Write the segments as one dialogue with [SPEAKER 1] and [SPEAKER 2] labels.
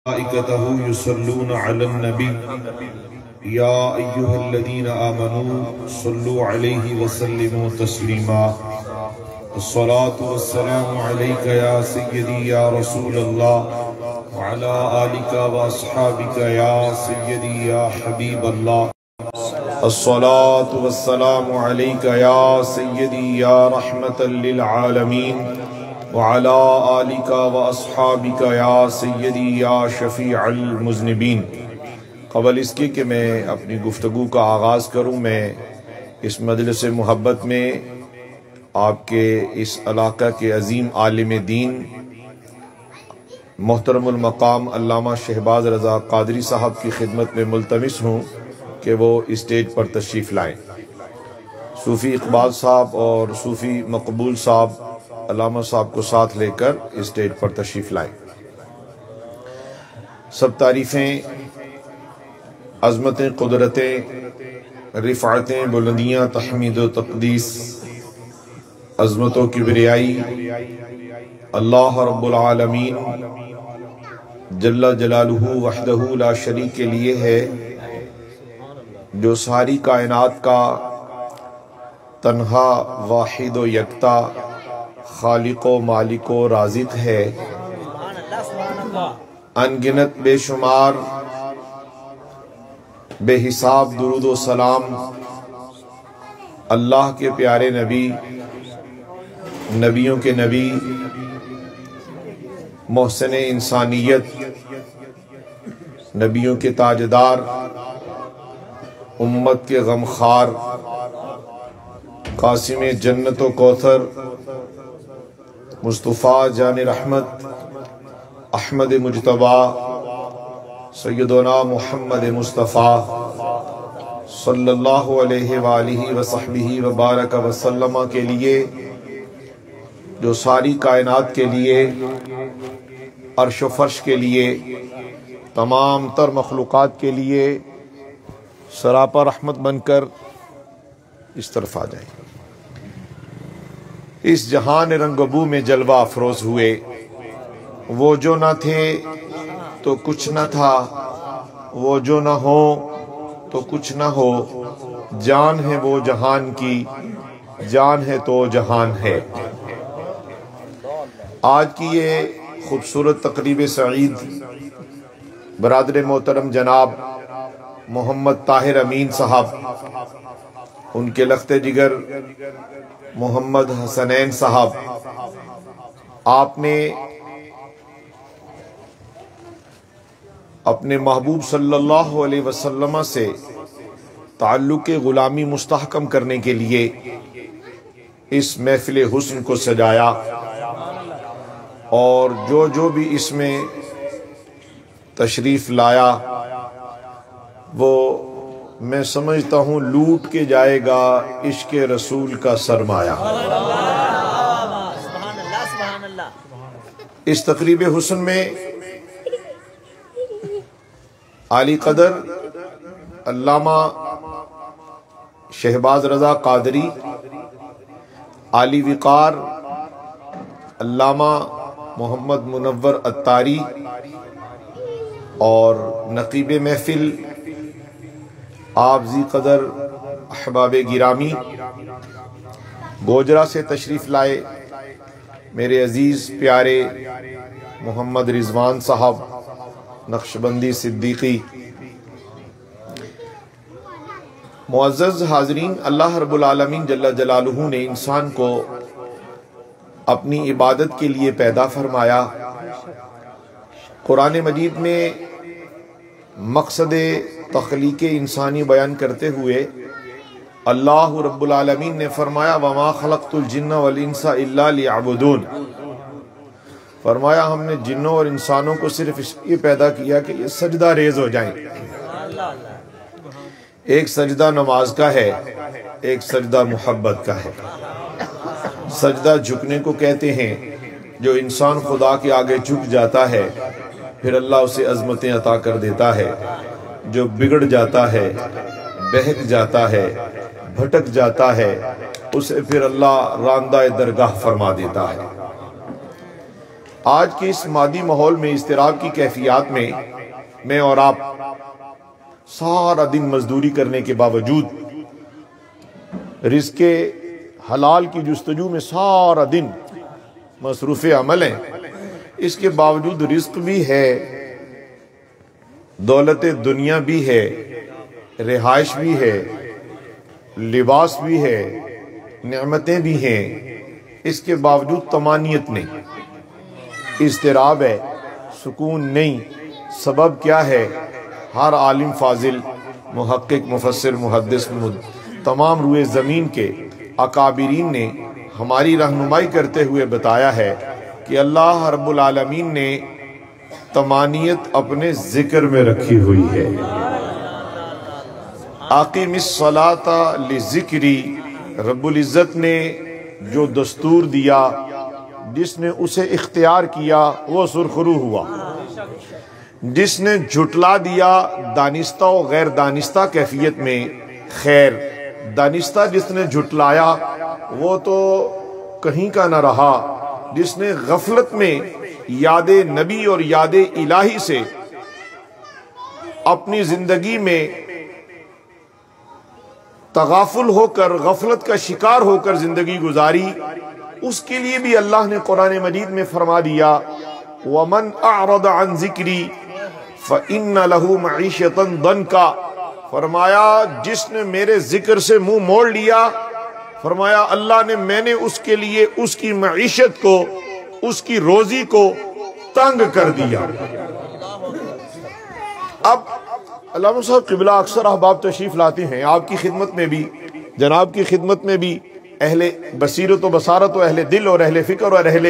[SPEAKER 1] ملائكته يصلون على النبي يا أيها الذين آمنوا صلوا عليه وسلموا تسليما الصلاة والسلام عليك يا سيدي يا رسول الله وعلى آلك وأصحابك يا سيدي يا حبيب الله الصلاة والسلام عليك يا سيدي يا رحمة للعالمين وعلى آلك وأصحابك يا سيدي يا شفيع المذنبين۔ قبل اس کے کہ میں اپنی گفتگو کا آغاز کروں، میں اس مجلس محبت میں آپ کے اس علاقہ کے عظیم عالم دین محترم المقام علامہ شہباز رضا قادری صاحب کی خدمت میں ملتمس ہوں کہ وہ اسٹیج پر تشریف لائیں۔ صوفی اقبال صاحب اور صوفی مقبول صاحب علامہ صاحب کو ساتھ لے کر اسٹیج پر تشریف لائیں۔ سب تعریفیں، عظمتیں، قدرتیں، رفعتیں، بلندیاں، تحمید و تقدیس، عظمت و کبریائی اللہ رب العالمین جل جلالہ وحدہ لا شریک کے لیے ہے، جو ساری کائنات کا تنہا واحد و یکتا خالق و مالک و رازق ہے۔ انگنت بے شمار بے حساب درود و سلام اللہ کے پیارے نبی، نبیوں کے نبی، محسن انسانیت، نبیوں کے تاجدار، امت کے غمخوار، قاسم جنت و کوثر، مصطفیٰ جان رحمت، احمد مجتبی، سیدنا محمد مصطفیٰ صلی اللہ علیہ وآلہ وصحبہ وبارک وسلم کے لیے، جو ساری کائنات کے لیے، عرش و فرش کے لیے، تمام تر مخلوقات کے لیے سراپا رحمت بن کر اس طرف آ جائیں۔ اس جہان رنگبو میں جلوہ افروز ہوئے، وہ جو نہ تھے تو کچھ نہ تھا، وہ جو نہ ہو تو کچھ نہ ہو، جان ہے وہ جہان کی، جان ہے تو جہان ہے۔ آج کی یہ خوبصورت تقریب سعید برادر محترم جناب محمد طاہر امین صاحب، ان کے لخت جگر محمد حسنین صاحب، آپ نے اپنے محبوب صلی اللہ علیہ وسلم سے تعلق غلامی مستحکم کرنے کے لیے اس محفل حسن کو سجایا، اور جو بھی اس میں تشریف لایا وہ میں سمجھتا ہوں لوٹ کے جائے گا عشق رسول کا سرمایہ۔ اس تقریب حسن میں عالی قدر علامہ شہباز رضا قادری، عالی وقار علامہ محمد منور عطاری، اور نقیب محفل آپ ذی قدر احباب گرامی گوجرا سے تشریف لائے میرے عزیز پیارے محمد رضوان صاحب نقشبندی صدیقی۔ معزز حاضرین، اللہ رب العالمین جل جلالہ نے انسان کو اپنی عبادت کے لیے پیدا فرمایا۔ قرآن مجید میں مقصد تخلیق انسانی بیان کرتے ہوئے اللہ رب العالمین نے فرمایا وَمَا خَلَقْتُ الْجِنَّ وَالْإِنسَ إِلَّا لِيَعْبُدُونَ، فرمایا ہم نے جنوں اور انسانوں کو صرف اس لیے پیدا کیا کہ یہ سجدہ ریز ہو جائیں۔ ایک سجدہ نماز کا ہے، ایک سجدہ محبت کا ہے۔ سجدہ جھکنے کو کہتے ہیں، جو انسان خدا کے آگے جھک جاتا ہے پھر اللہ اسے عظمتیں عطا کر دیتا ہے، جو بگڑ جاتا ہے، بہک جاتا ہے، بھٹک جاتا ہے، اسے پھر اللہ راندہ درگاہ فرما دیتا ہے۔
[SPEAKER 2] آج کے اس مادی ماحول میں، اضطراب کی کیفیات میں اور آپ سارا دن مزدوری کرنے کے باوجود، رزق حلال کی جستجو میں سارا دن مصروف عمل ہیں، اس کے باوجود رزق بھی ہے، دولت دنیا بھی ہے، رہائش بھی ہے، لباس بھی ہے، نعمتیں بھی ہیں، اس کے باوجود طمانینت نہیں، اضطراب ہے، سکون نہیں۔ سبب کیا ہے؟ ہر عالم فاضل، محقق، مفسر، محدث، تمام روئے زمین کے اکابرین نے ہماری رہنمائی کرتے ہوئے بتایا ہے کہ اللہ رب العالمین نے طمانینت اپنے ذکر میں رکھی ہوئی ہے۔ اقیم الصلاۃ لذکری، رب العزت نے جو دستور دیا، جس نے اسے اختیار کیا وہ سرخرو ہوا، جس نے جھٹلا دیا دانستہ و غیر دانستہ کیفیت میں خیر، دانستہ جس نے جھٹلایا وہ تو کہیں کا نہ رہا، جس نے غفلت میں یاد نبی اور یاد الہی سے اپنی زندگی میں تغافل ہو کر، غفلت کا شکار ہو کر زندگی گزاری، اس کے لیے بھی اللہ نے قرآن مجید میں فرما دیا وَمَنْ أَعْرَضَ عَنْ ذِكْرِي فَإِنَّ لَهُ مَعِيشَةً ضَنْكَ، فرمایا جس نے میرے ذکر سے منہ موڑ لیا، فرمایا اللہ نے، میں نے اس کے لیے اس کی معیشت کو، اس کی روزی کو تنگ کر دیا۔ اب علامہ صاحب قبلہ اکثر احباب تشریف لاتے ہیں آپ کی خدمت میں بھی، جناب کی خدمت میں بھی، اہل بصیرت و بصارت و اہل دل اور اہل فکر اور اہل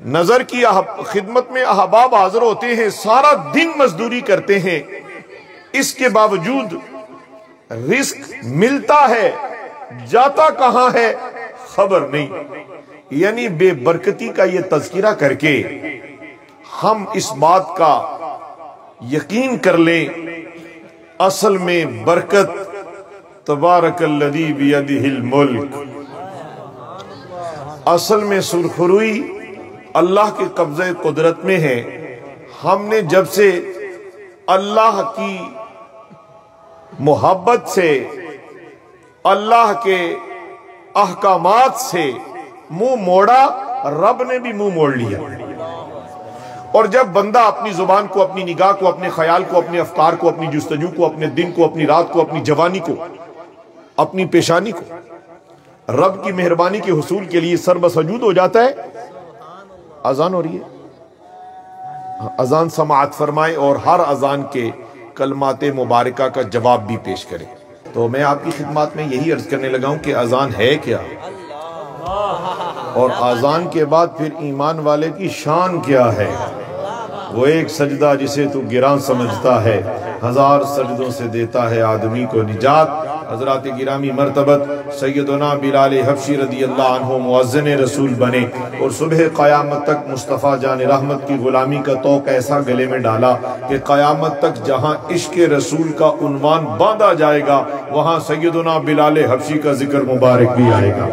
[SPEAKER 2] نظر کی خدمت میں احباب حاضر ہوتے ہیں، سارا دن مزدوری کرتے ہیں، اس کے باوجود رزق ملتا ہے، جاتا کہاں ہے خبر نہیں۔ یعنی بے برکتی کا یہ تذکرہ کر کے ہم اس بات کا یقین کر لیں، اصل میں برکت تبارک الذی بیدہ الملک، اصل میں سرخروئی اللہ کے قبضہ قدرت میں ہے۔ ہم نے جب سے اللہ کی محبت سے، اللہ کے احکامات سے منہ موڑا، رب نے بھی منہ موڑ لیا۔ اور جب بندہ اپنی زبان کو، اپنی نگاہ کو، اپنے خیال کو، اپنے افکار کو، اپنی جستجو کو، اپنے دن کو، اپنی رات کو، اپنی جوانی کو، اپنی پیشانی کو رب کی مہربانی کے حصول کے لیے سر بسجود ہو جاتا ہے، اذان ہو رہی ہے، اذان سماعت فرمائے اور ہر اذان کے کلمات مبارکہ کا جواب بھی پیش کرے۔ تو میں آپ کی خدمات میں یہی عرض کرنے لگا ہوں کہ اذان ہے کیا، اور اذان کے بعد پھر ایمان والے کی شان کیا ہے۔ وہ ایک سجدہ جسے تو گراں سمجھتا ہے، ہزار سجدوں سے دیتا ہے آدمی کو نجات۔ حضرات گرامی مرتبت سیدنا بلال حبشی رضی اللہ عنہ مؤذن رسول بنے اور صبح قیامت تک مصطفیٰ جان رحمت کی غلامی کا توق ایسا گلے میں ڈالا کہ قیامت تک جہاں عشق رسول کا عنوان باندھا جائے گا وہاں سیدنا بلال حبشی کا ذکر مبارک بھی آئے گا۔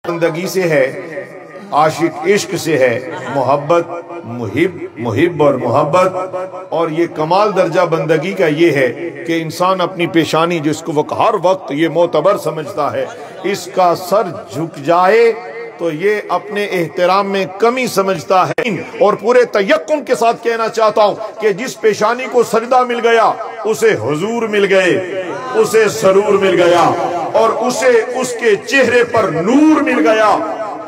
[SPEAKER 2] بندگی سے ہے، عاشق عشق سے ہے، محبت محب اور محبت، اور یہ کمال درجہ بندگی کا یہ ہے کہ انسان اپنی پیشانی جس کو وہ ہر وقت یہ معتبر سمجھتا ہے، اس کا سر جھک جائے تو یہ اپنے احترام میں کمی سمجھتا ہے۔ اور پورے تیقن کے ساتھ کہنا چاہتا ہوں کہ جس پیشانی کو سجدہ مل گیا اسے حضور مل گئے، اسے سرور مل گیا، اور اسے اس کے چہرے پر نور مل گیا۔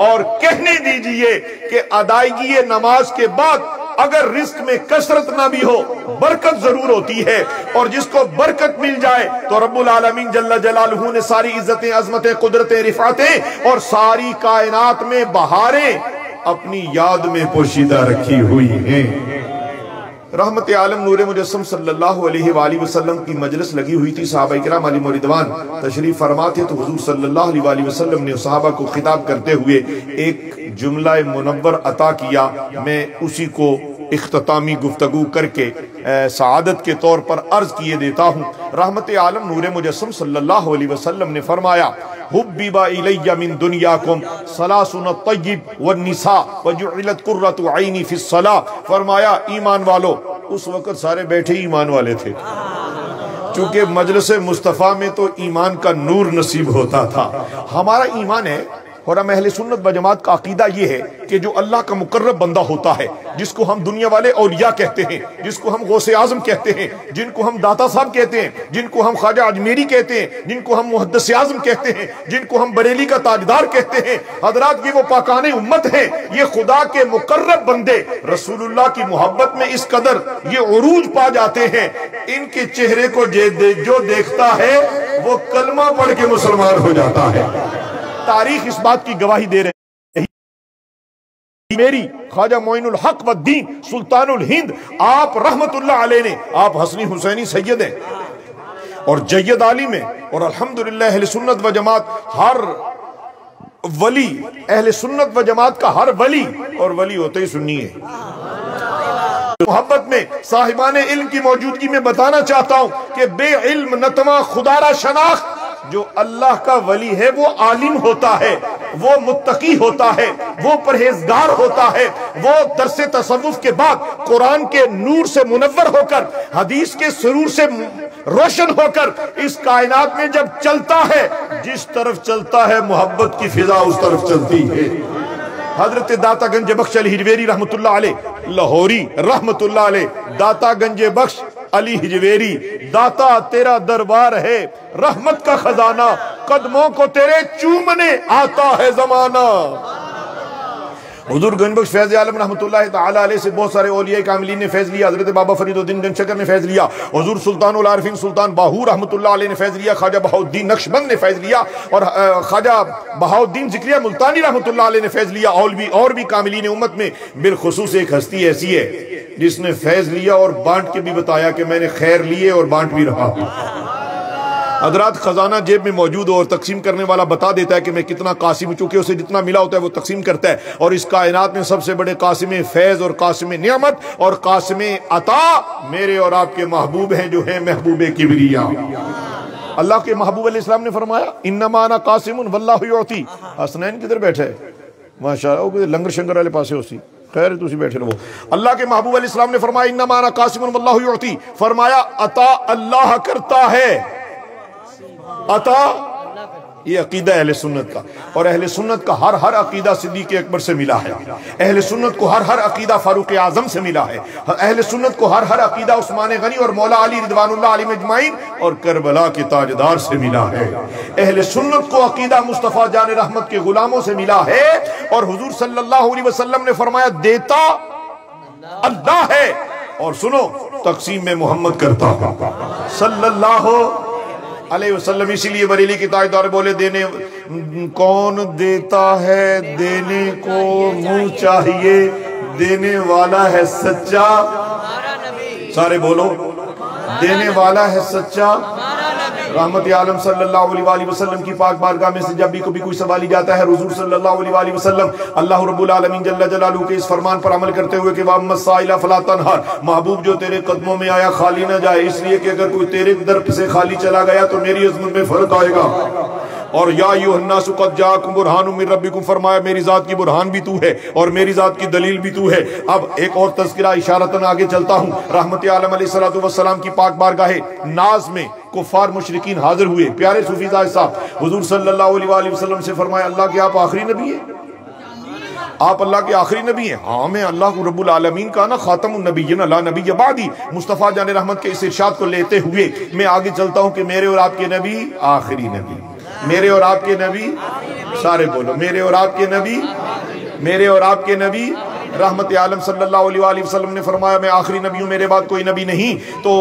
[SPEAKER 2] اور کہنے دیجئے کہ ادائیگی نماز کے بعد اگر رزق میں کثرت نہ بھی ہو، برکت ضرور ہوتی ہے، اور جس کو برکت مل جائے تو رب العالمین جل جلالہ نے ساری عزتیں، عظمتیں، قدرتیں، رفعتیں اور ساری کائنات میں بہاریں اپنی یاد میں پوشیدہ رکھی ہوئی ہیں۔ رحمت عالم نور مجسم صلی اللہ علیہ وآلہ وسلم کی مجلس لگی ہوئی تھی، صحابہ کرام علیہ رضوان تشریف فرما تھے، تو حضور صلی اللہ علیہ وآلہ وسلم نے صحابہ کو خطاب کرتے ہوئے ایک جملہ منور عطا کیا۔ میں اسی کو اختتامی گفتگو کر کے سعادت کے طور پر عرض کیے دیتا ہوں۔ رحمت عالم نور مجسم صلی اللہ علیہ وسلم نے فرمایا، حبب الی من دنیاکم ثلاثن الطیب والنساء وجعلت قرۃ عینی فی الصلاۃ. فرمایا ایمان والو، اس وقت سارے بیٹھے ایمان والے تھے، چونکہ مجلس مصطفیٰ میں تو ایمان کا نور نصیب ہوتا تھا. ہمارا ایمان ہے اور ہم اہل سنت و جماعت کا عقیدہ یہ ہے کہ جو اللہ کا مقرب بندہ ہوتا ہے، جس کو ہم دنیا والے اولیاء کہتے ہیں، جس کو ہم غوث اعظم کہتے ہیں، جن کو ہم داتا صاحب کہتے ہیں، جن کو ہم خواجہ اجمیری کہتے ہیں، جن کو ہم محدث اعظم کہتے ہیں، جن کو ہم بریلی کا تاجدار کہتے ہیں، حضرات یہ وہ پاکان امت ہیں، یہ خدا کے مقرب بندے رسول اللہ کی محبت میں اس قدر یہ عروج پا جاتے ہیں، ان کے چہرے کو جو دیکھتا ہے وہ کلمہ پڑھ کے مسلمان ہو جاتا ہے. تاریخ اس بات کی گواہی دے رہے ہیں. میری خواجہ معین الحق والدین سلطان الہند آپ رحمت اللہ علیہ نے، آپ حسنی حسینی سید ہیں اور جید عالم ہیں، اور الحمدللہ اہل سنت و جماعت ہر ولی، اہل سنت و جماعت کا ہر ولی، اور ولی ہوتے ہی سنی ہے. محبت میں صاحبان علم کی موجودگی میں بتانا چاہتا ہوں کہ بے علم نتواں خدارہ شناخت، جو اللہ کا ولی ہے وہ عالم ہوتا ہے، وہ متقی ہوتا ہے، وہ پرہیزگار ہوتا ہے، وہ درس تصوف کے بعد قرآن کے نور سے منور ہو کر، حدیث کے سرور سے روشن ہو کر اس کائنات میں جب چلتا ہے، جس طرف چلتا ہے محبت کی فضا اس طرف چلتی ہے. حضرت داتا گنج بخش علی ہجویری رحمت اللہ علیہ، لاہوری رحمت اللہ علیہ، داتا گنج بخش علی ہجویری، داتا تیرا دربار ہے رحمت کا خزانہ، قدموں کو تیرے چومنے آتا ہے زمانہ. حضور گنج بخش فیض عالم رحمت اللہ تعالی علیہ سے بہت سارے اولیاء کاملین نے فیض لیا. حضرت بابا فرید الدین گنج شکر نے فیض لیا، حضور سلطان العارفین سلطان باہو رحمت اللہ علیہ نے فیض لیا، خواجہ بہاؤالدین نقشبند نے فیض لیا، اور خواجہ بہاؤالدین ذکریہ ملتانی رحمت اللہ علیہ نے فیض لیا، اور بھی کاملین امت میں. بالخصوص ایک ہستی ایسی ہے جس نے فیض لیا اور بانٹ کے بھی بتایا کہ میں نے خیر لیے اور بانٹ بھی رہا. حضرات خزانہ جیب میں موجود ہو اور تقسیم کرنے والا بتا دیتا ہے کہ میں کتنا قاسم ہوں، چونکہ اسے جتنا ملا ہوتا ہے وہ تقسیم کرتا ہے. اور اس کائنات میں سب سے بڑے قاسم فیض اور قاسم نعمت اور قاسم عطا میرے اور آپ کے محبوب ہیں، جو ہیں محبوب کبریا. اللہ کے محبوب علیہ السلام نے فرمایا انما انا قاسم واللہ یعطی. حسنین کدھر بیٹھے ماشاءاللہ، وہ لنگر شنگر والے پاسے ہوسی، خیر تسی بیٹھے رہو. اللہ کے محبوب علیہ السلام نے فرمایا انما انا قاسم واللہ یعطی. فرمایا عطا اللہ کرتا ہے، عطا یہ عقیدہ اہل سنت کا. اور اہل سنت کا ہر عقیدہ صدیق اکبر سے ملا ہے، اہل سنت کو ہر عقیدہ فاروق اعظم سے ملا ہے، اہل سنت کو ہر عقیدہ عثمان غنی اور مولا علی رضوان اللہ علیہ اجمعین اور کربلا کے تاجدار سے ملا ہے. اہل سنت کو عقیدہ مصطفیٰ جان رحمت کے غلاموں سے ملا ہے. اور حضور صلی اللہ علیہ وسلم نے فرمایا دیتا اللہ ہے، اور سنو تقسیم میں محمد کرتا صلی اللہ علیہ وسلم. اسی لیے بریلی کی تاجدار بولے دینے کون دیتا ہے، دینے کو منہ چاہیے، دینے والا ہے سچا. سارے بولو، دینے والا ہے سچا. رحمت عالم صلی اللہ علیہ وآلہ وسلم کی پاک بارگاہ میں سے جب بھی کبھی کوئی سوال جاتا ہے، حضور صلی اللہ علیہ وآلہ وسلم اللہ رب العالمین جل جلالہ کے اس فرمان پر عمل کرتے ہوئے کہ وَأَمَّا السَّائِلَ فَلَا تَنْهَرْ، محبوب جو تیرے قدموں میں آیا خالی نہ جائے، اس لیے کہ اگر کوئی تیرے در سے خالی چلا گیا تو میری عظمت میں فرق آئے گا. اور یا ایھا الناس قد جاءکم برہان من ربکم، فرمایا میری ذات کی برہان بھی تو ہے اور میری ذات کی دلیل بھی تو ہے. اب ایک اور تذکرہ اشارتاً آگے چلتا ہوں. رحمت عالم علیہ السلام کی پاک بارگاہ ناز میں کفار مشرکین حاضر ہوئے. پیارے صوفی زاہد صاحب حضور صلی اللہ علیہ وآلہ وسلم سے فرمایا اللہ کے آپ آخری نبی ہیں، آپ اللہ کے آخری نبی ہیں. ہاں میں اللہ رب العالمین کا نا خاتم النبیین لا نبی بعدی. مصطفیٰ جان رحمت کے اس ارشاد کو لیتے ہوئے میں آگے چلتا ہوں کہ میرے اور آپ کے نبی آخری نبی، میرے اور آپ کے نبی، سارے بولو میرے اور آپ کے نبی، میرے اور آپ کے نبی. رحمت عالم صلی اللہ علیہ وآلہ وسلم نے فرمایا میں آخری نبی ہوں، میرے بعد کوئی نبی نہیں. تو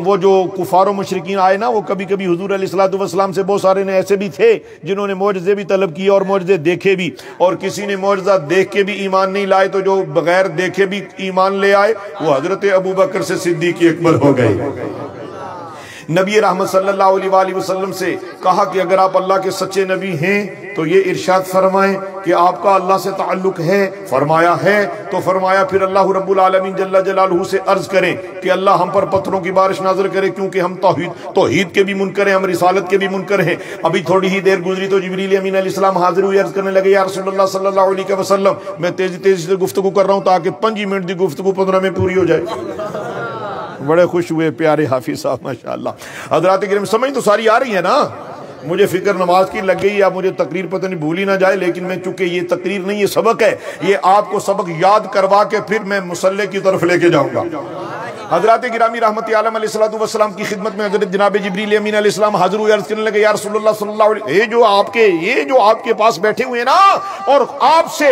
[SPEAKER 2] وہ جو کفار و مشرکین آئے نا، وہ کبھی کبھی حضور علیہ السلام سے بہت سارے نے ایسے بھی تھے جنہوں نے معجزے بھی طلب کیے اور معجزے دیکھے بھی، اور کسی نے معجزہ دیکھ کے بھی ایمان نہیں لائے. تو جو بغیر دیکھے بھی ایمان لے آئے وہ حضرت ابوبکر سے صدیق اکبر ہو گئے. نبی رحمت صلی اللہ علیہ وآلہ وسلم سے کہا کہ اگر آپ اللہ کے سچے نبی ہیں تو یہ ارشاد فرمائیں کہ آپ کا اللہ سے تعلق ہے؟ فرمایا ہے۔ تو فرمایا پھر اللہ رب العالمین جل جلالہ سے عرض کریں کہ اللہ ہم پر پتھروں کی بارش نازل کرے، کیونکہ ہم توحید کے بھی منکر ہیں، ہم رسالت کے بھی منکر ہیں۔ ابھی تھوڑی ہی دیر گزری تو جبریل امین علیہ السلام حاضر ہوئے، عرض کرنے لگے یا رسول اللہ صلی اللہ علیہ وسلم میں تیزی سے گفتگو کر رہا ہوں تاکہ 5 منٹ دی گفتگو 15 میں پوری ہو جائے۔ بڑے خوش ہوئے پیارے حافظ صاحب ماشاءاللہ۔ حضرات کرام سمجھ تو ساری آ رہی ہے نا؟ مجھے فکر نماز کی لگ گئی، یا مجھے تقریر پتہ نہیں بھولی نہ جائے، لیکن میں چونکہ یہ تقریر نہیں، یہ سبق ہے، یہ آپ کو سبق یاد کروا کے پھر میں مصلی کی طرف لے کے جاؤں گا۔ حضرات گرامی رحمت عالم علیہ السلام کی خدمت میں حضرت جناب جبریل امین علیہ السلام حاضر ہوئے، عرض کرنے لگے یا رسول اللہ صلی اللہ علیہ وسلم یہ جو آپ کے پاس بیٹھے ہوئے نا اور آپ سے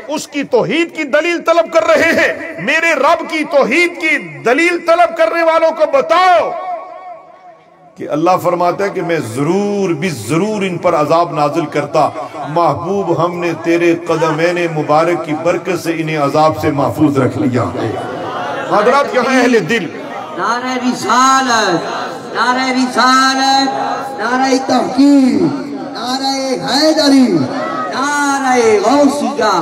[SPEAKER 2] اس کی توحید کی دلیل طلب کر رہے ہیں، میرے رب کی توحید کی دلیل طلب کرنے والوں کو بتاؤ کہ اللہ فرماتا ہے کہ میں ضرور بھی ضرور ان پر عذاب نازل کرتا، محبوب ہم نے تیرے قدمین مبارک کی برکت سے انہیں عذاب سے محفوظ رکھ لیا۔ حضرات یہاں اہل دل
[SPEAKER 3] نعرہ رسالت، نعرہ رسالت، نعرہ تحقیق، نعرہ حیدری، نعرہ غوثیہ،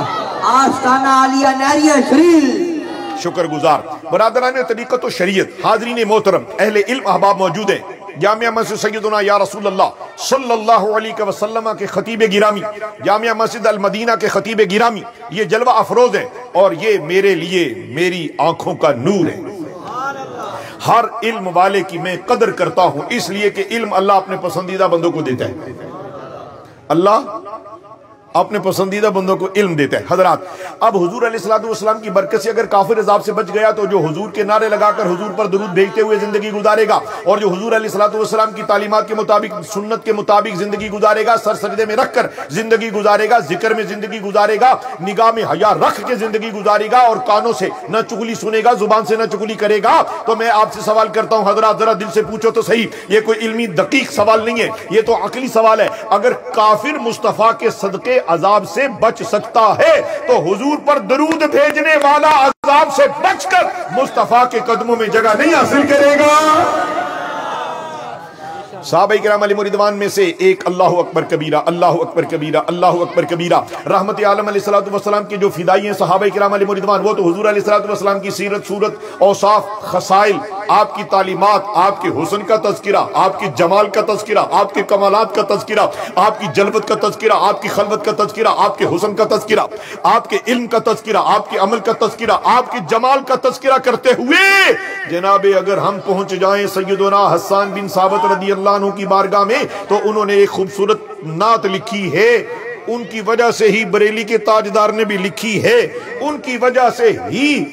[SPEAKER 3] آستانہ عالیہ نعریہ شریف۔
[SPEAKER 2] شکر گزار برادران طریقت و شریعت، حاضرین محترم، اہل علم احباب موجود ہیں۔ جامعہ مسجد سیدنا یا رسول اللہ صلی اللہ علیہ وسلم کے خطیب گرامی، جامعہ مسجد المدینہ کے خطیب گرامی، یہ جلوہ افروز ہے اور یہ میرے لیے میری آنکھوں کا نور ہے۔ ہر علم والے کی میں قدر کرتا ہوں، اس لیے کہ علم اللہ اپنے پسندیدہ بندوں کو دیتا ہے، اللہ اپنے پسندیدہ بندوں کو علم دیتا ہے۔ حضرات اب حضور علیہ السلام کی برکت سے اگر کافر عذاب سے بچ گیا تو جو حضور کے نعرے لگا کر حضور پر درود بھیجتے ہوئے زندگی گزارے گا اور جو حضور علیہ السلام کی تعلیمات کے مطابق، سنت کے مطابق زندگی گزارے گا، سر سجدے میں رکھ کر زندگی گزارے گا، ذکر میں زندگی گزارے گا، نگاہ میں حیا رکھ کے زندگی گزارے گا اور کانوں سے نہ چغلی سنے گا، زبان سے نہ چغلی کرے گا، تو میں آپ سے سوال کرتا ہوں حضرات ذرا دل سے پوچھو تو صحیح، یہ کوئی علمی دقیق سوال نہیں ہے، یہ تو عقلی سوال ہے۔ اگر کافر مصطفیٰ کے صدقے عذاب سے بچ سکتا ہے تو حضور پر درود بھیجنے والا عذاب سے بچ کر مصطفیٰ کے قدموں میں جگہ نہیں حاصل کرے گا۔ صحابہ کرام علیہ رضوان میں سے ایک اللہ اکبر کبیرہ، اللہ اکبر کبیرہ، اللہ اکبر کبیرہ، رحمت عالم علیہ السلام کے جو فدائی ہیں صحابہ کرام علیہ رضوان، وہ تو حضور علیہ السلام کی سیرت، صورت، اوصاف، خصائل، آپ کی تعلیمات، آپ کے حسن کا تذکرہ، آپ کی جمال کا تذکرہ، آپ کے کمالات کا تذکرہ، آپ کی جلوت کا تذکرہ، آپ کی خلوت کا تذکرہ، آپ کے حسن کا تذکرہ، آپ کے علم کا تذکرہ، آپ کے عمل کا تذکرہ، آپ کے جمال کا تذکرہ کرتے ہوئے جناب اگر ہم پہنچ جائیں سیدنا حسان بن ثابت رضی اللہ عنہ کی بارگاہ میں تو انہوں نے ایک خوبصورت نعت لکھی ہے، ان کی وجہ سے ہی بریلی کے تاجدار نے بھی لکھی ہے، ان کی وجہ سے ہی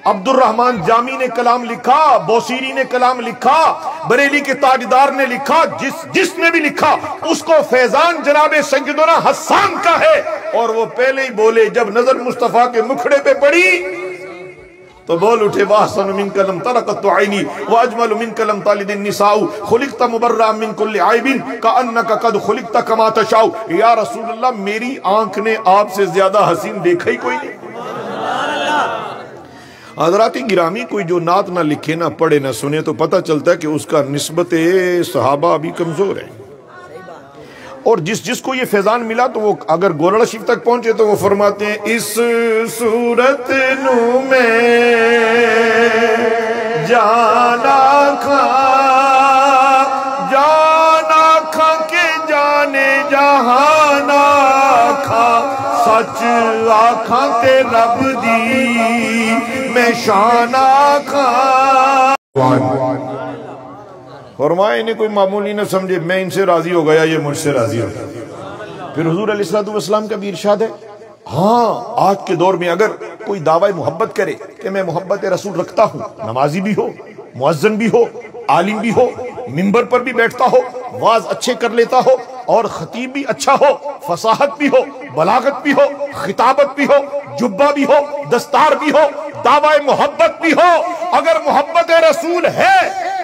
[SPEAKER 2] عبد الرحمن جامی نے کلام لکھا، بوسیری نے کلام لکھا، بریلی کے تاجدار نے لکھا، جس نے بھی لکھا اس کو فیضان جناب سیدنا حسان کا ہے، اور وہ پہلے ہی بولے جب نظر مصطفیٰ کے مکھڑے پہ پڑی تو بول اٹھے وَأَحْسَنُ مِنْكَ لَمْ تَلَقَتْ عَيْنِي وَأَجْمَلُ مِنْكَ لَمْ تَلِدِ النِّسَاءُ خُلِقْتَ مُبَرَّأً مِنْ كُلِّ عَيْبٍ كَأَنَّكَ قَدْ خُلِقْتَ كَمَا تَشَاءُ۔ یا رسول اللہ میری آنکھ نے آپ سے زیادہ حسین دیکھا ہی کوئی نہیں۔ حضرات گرامی کوئی جو نعت نہ لکھے نہ پڑھے نہ سنے تو پتہ چلتا ہے کہ اس کا نسبت صحابہ ابھی کمزور ہے، اور جس کو یہ فیضان ملا تو وہ اگر گولڑا شریف تک پہنچے تو وہ فرماتے ہیں اس صورت نو میں جانا کھا کے جانے جہانا کھا سچ آکھاں تے رب دی میں شانا کھا۔ فرمایا انہیں کوئی معمولی نہ سمجھے، میں ان سے راضی ہو گیا، یہ مجھ سے راضی ہو گیا۔ پھر حضور علیہ السلام کا بھی ارشاد ہے، ہاں آج کے دور میں اگر کوئی دعوی محبت کرے کہ میں محبت رسول رکھتا ہوں، نمازی بھی ہو، مؤذن بھی ہو، عالم بھی ہو، منبر پر بھی بیٹھتا ہو، واز اچھے کر لیتا ہو اور خطیب بھی اچھا ہو، فصاحت بھی ہو، بلاغت بھی ہو، خطابت بھی ہو، جبہ بھی ہو، دستار بھی ہو، دعوی محبت بھی ہو، اگر محبت رسول ہے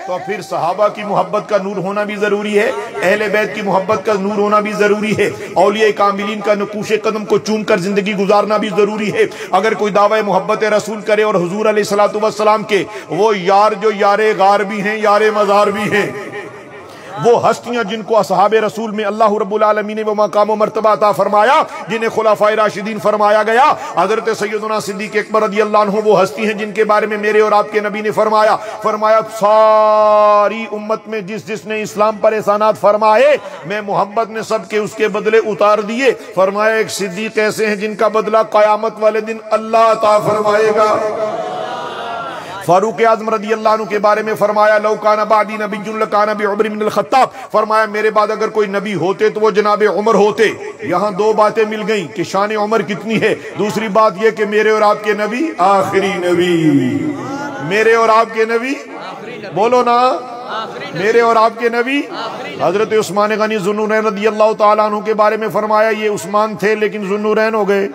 [SPEAKER 2] تو پھر صحابہ کی محبت کا نور ہونا بھی ضروری ہے، اہل بیت کی محبت کا نور ہونا بھی ضروری ہے، اولیاء کاملین کا نقوش قدم کو چوم کر زندگی گزارنا بھی ضروری ہے۔ اگر کوئی دعوی محبت رسول کرے اور حضور علیہ السلام کے وہ یار جو یار غار بھی ہیں، یار مزار بھی ہیں، وہ ہستیاں جن کو اصحاب رسول میں اللہ رب العالمین نے وہ مقام و مرتبہ عطا فرمایا جنہیں خلفائے راشدین فرمایا گیا. حضرت سیدنا صدیق اکبر رضی اللہ عنہ وہ ہستی ہیں جن کے بارے میں میرے اور آپ کے نبی نے فرمایا ساری امت میں جس نے اسلام پر احسانات فرمائے میں محمد نے سب کے اس کے بدلے اتار دیے. فرمایا ایک صدیق ایسے ہیں جن کا بدلہ قیامت والے دن اللہ عطا فرمائے گا. فاروق اعظم رضی اللہ عنہ کے بارے میں فرمایا لو کان بعدی نبی لکان بعمر بن الخطاب. فرمایا میرے بعد اگر کوئی نبی ہوتے تو وہ جناب عمر ہوتے. یہاں دو باتیں مل گئیں کہ شان عمر کتنی ہے. دوسری بات یہ کہ میرے اور آپ کے نبی آخری نبی. میرے اور آپ کے نبی بولو نا میرے اور آپ کے نبی. حضرت عثمان غنی ذو النورین رضی اللہ تعالیٰ عنہ کے بارے میں فرمایا یہ عثمان تھے لیکن ذو النورین ہو گئے.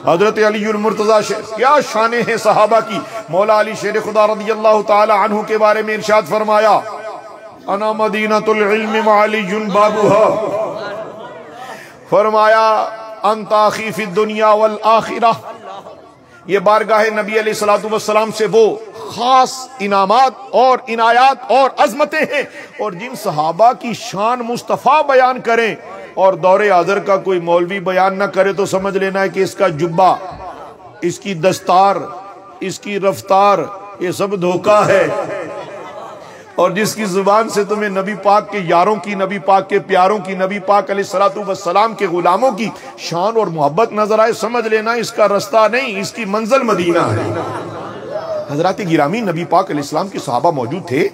[SPEAKER 2] حضرت علی المرتضی کیا شانیں ہیں صحابہ کی. مولا علی شیر خدا رضی اللہ تعالی عنہ کے بارے میں ارشاد فرمایا انا مدینۃ العلم وعلی بابها. فرمایا انت اخی فی الدنیا والآخرہ. یہ بارگاہ نبی علیہ الصلوۃ والسلام سے وہ خاص انعامات اور عنایات اور عظمتیں ہیں اور جن صحابہ کی شان مصطفیٰ بیان کریں اور دور حاضر کا کوئی مولوی بیان نہ کرے تو سمجھ لینا ہے کہ اس کا جبہ اس کی دستار اس کی رفتار یہ سب دھوکہ ہے. اور جس کی زبان سے تمہیں نبی پاک کے یاروں کی نبی پاک کے پیاروں کی نبی پاک علیہ الصلوۃ والسلام کے غلاموں کی شان اور محبت نظر آئے سمجھ لینا اس کا رستہ نہیں اس کی منزل مدینہ ہے. حضرات گرامی نبی پاک علیہ السلام کے صحابہ موجود تھے.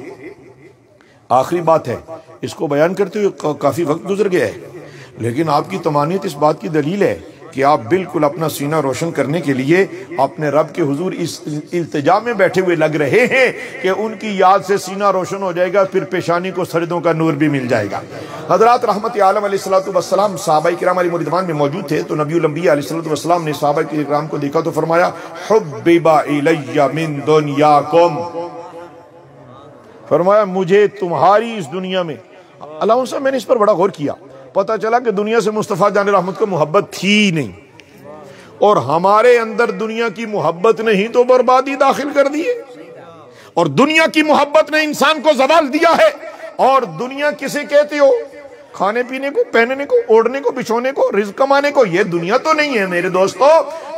[SPEAKER 2] آخری بات ہے اس کو بیان کرتے ہوئے کافی وقت گزر گیا ہے لیکن آپ کی طمانینت اس بات کی دلیل ہے کہ آپ بالکل اپنا سینہ روشن کرنے کے لیے اپنے رب کے حضور اس التجا میں بیٹھے ہوئے لگ رہے ہیں کہ ان کی یاد سے سینہ روشن ہو جائے گا پھر پیشانی کو سردوں کا نور بھی مل جائے گا. حضرات رحمت عالم علیہ الصلوۃ والسلام صحابہ کرام علیہ رضوان میں موجود تھے تو نبی الانبیاء علیہ الصلوۃ والسلام نے صحابہ کرام کو دیکھا تو فرمایا حبب الی من دنیاکم. فرمایا مجھے تمہاری اس دنیا میں علامہ صاحب میں نے اس پر بڑا غور کیا. پتہ چلا کہ دنیا سے مصطفیٰ جان رحمت کو محبت تھی نہیں اور ہمارے اندر دنیا کی محبت نہیں تو بربادی داخل کر دی ہے. اور دنیا کی محبت نے انسان کو زوال دیا ہے. اور دنیا کسے کہتے ہو؟ کھانے پینے کو پہننے کو اوڑھنے کو بچھونے کو رزق کمانے کو. یہ دنیا تو نہیں ہے میرے دوستو.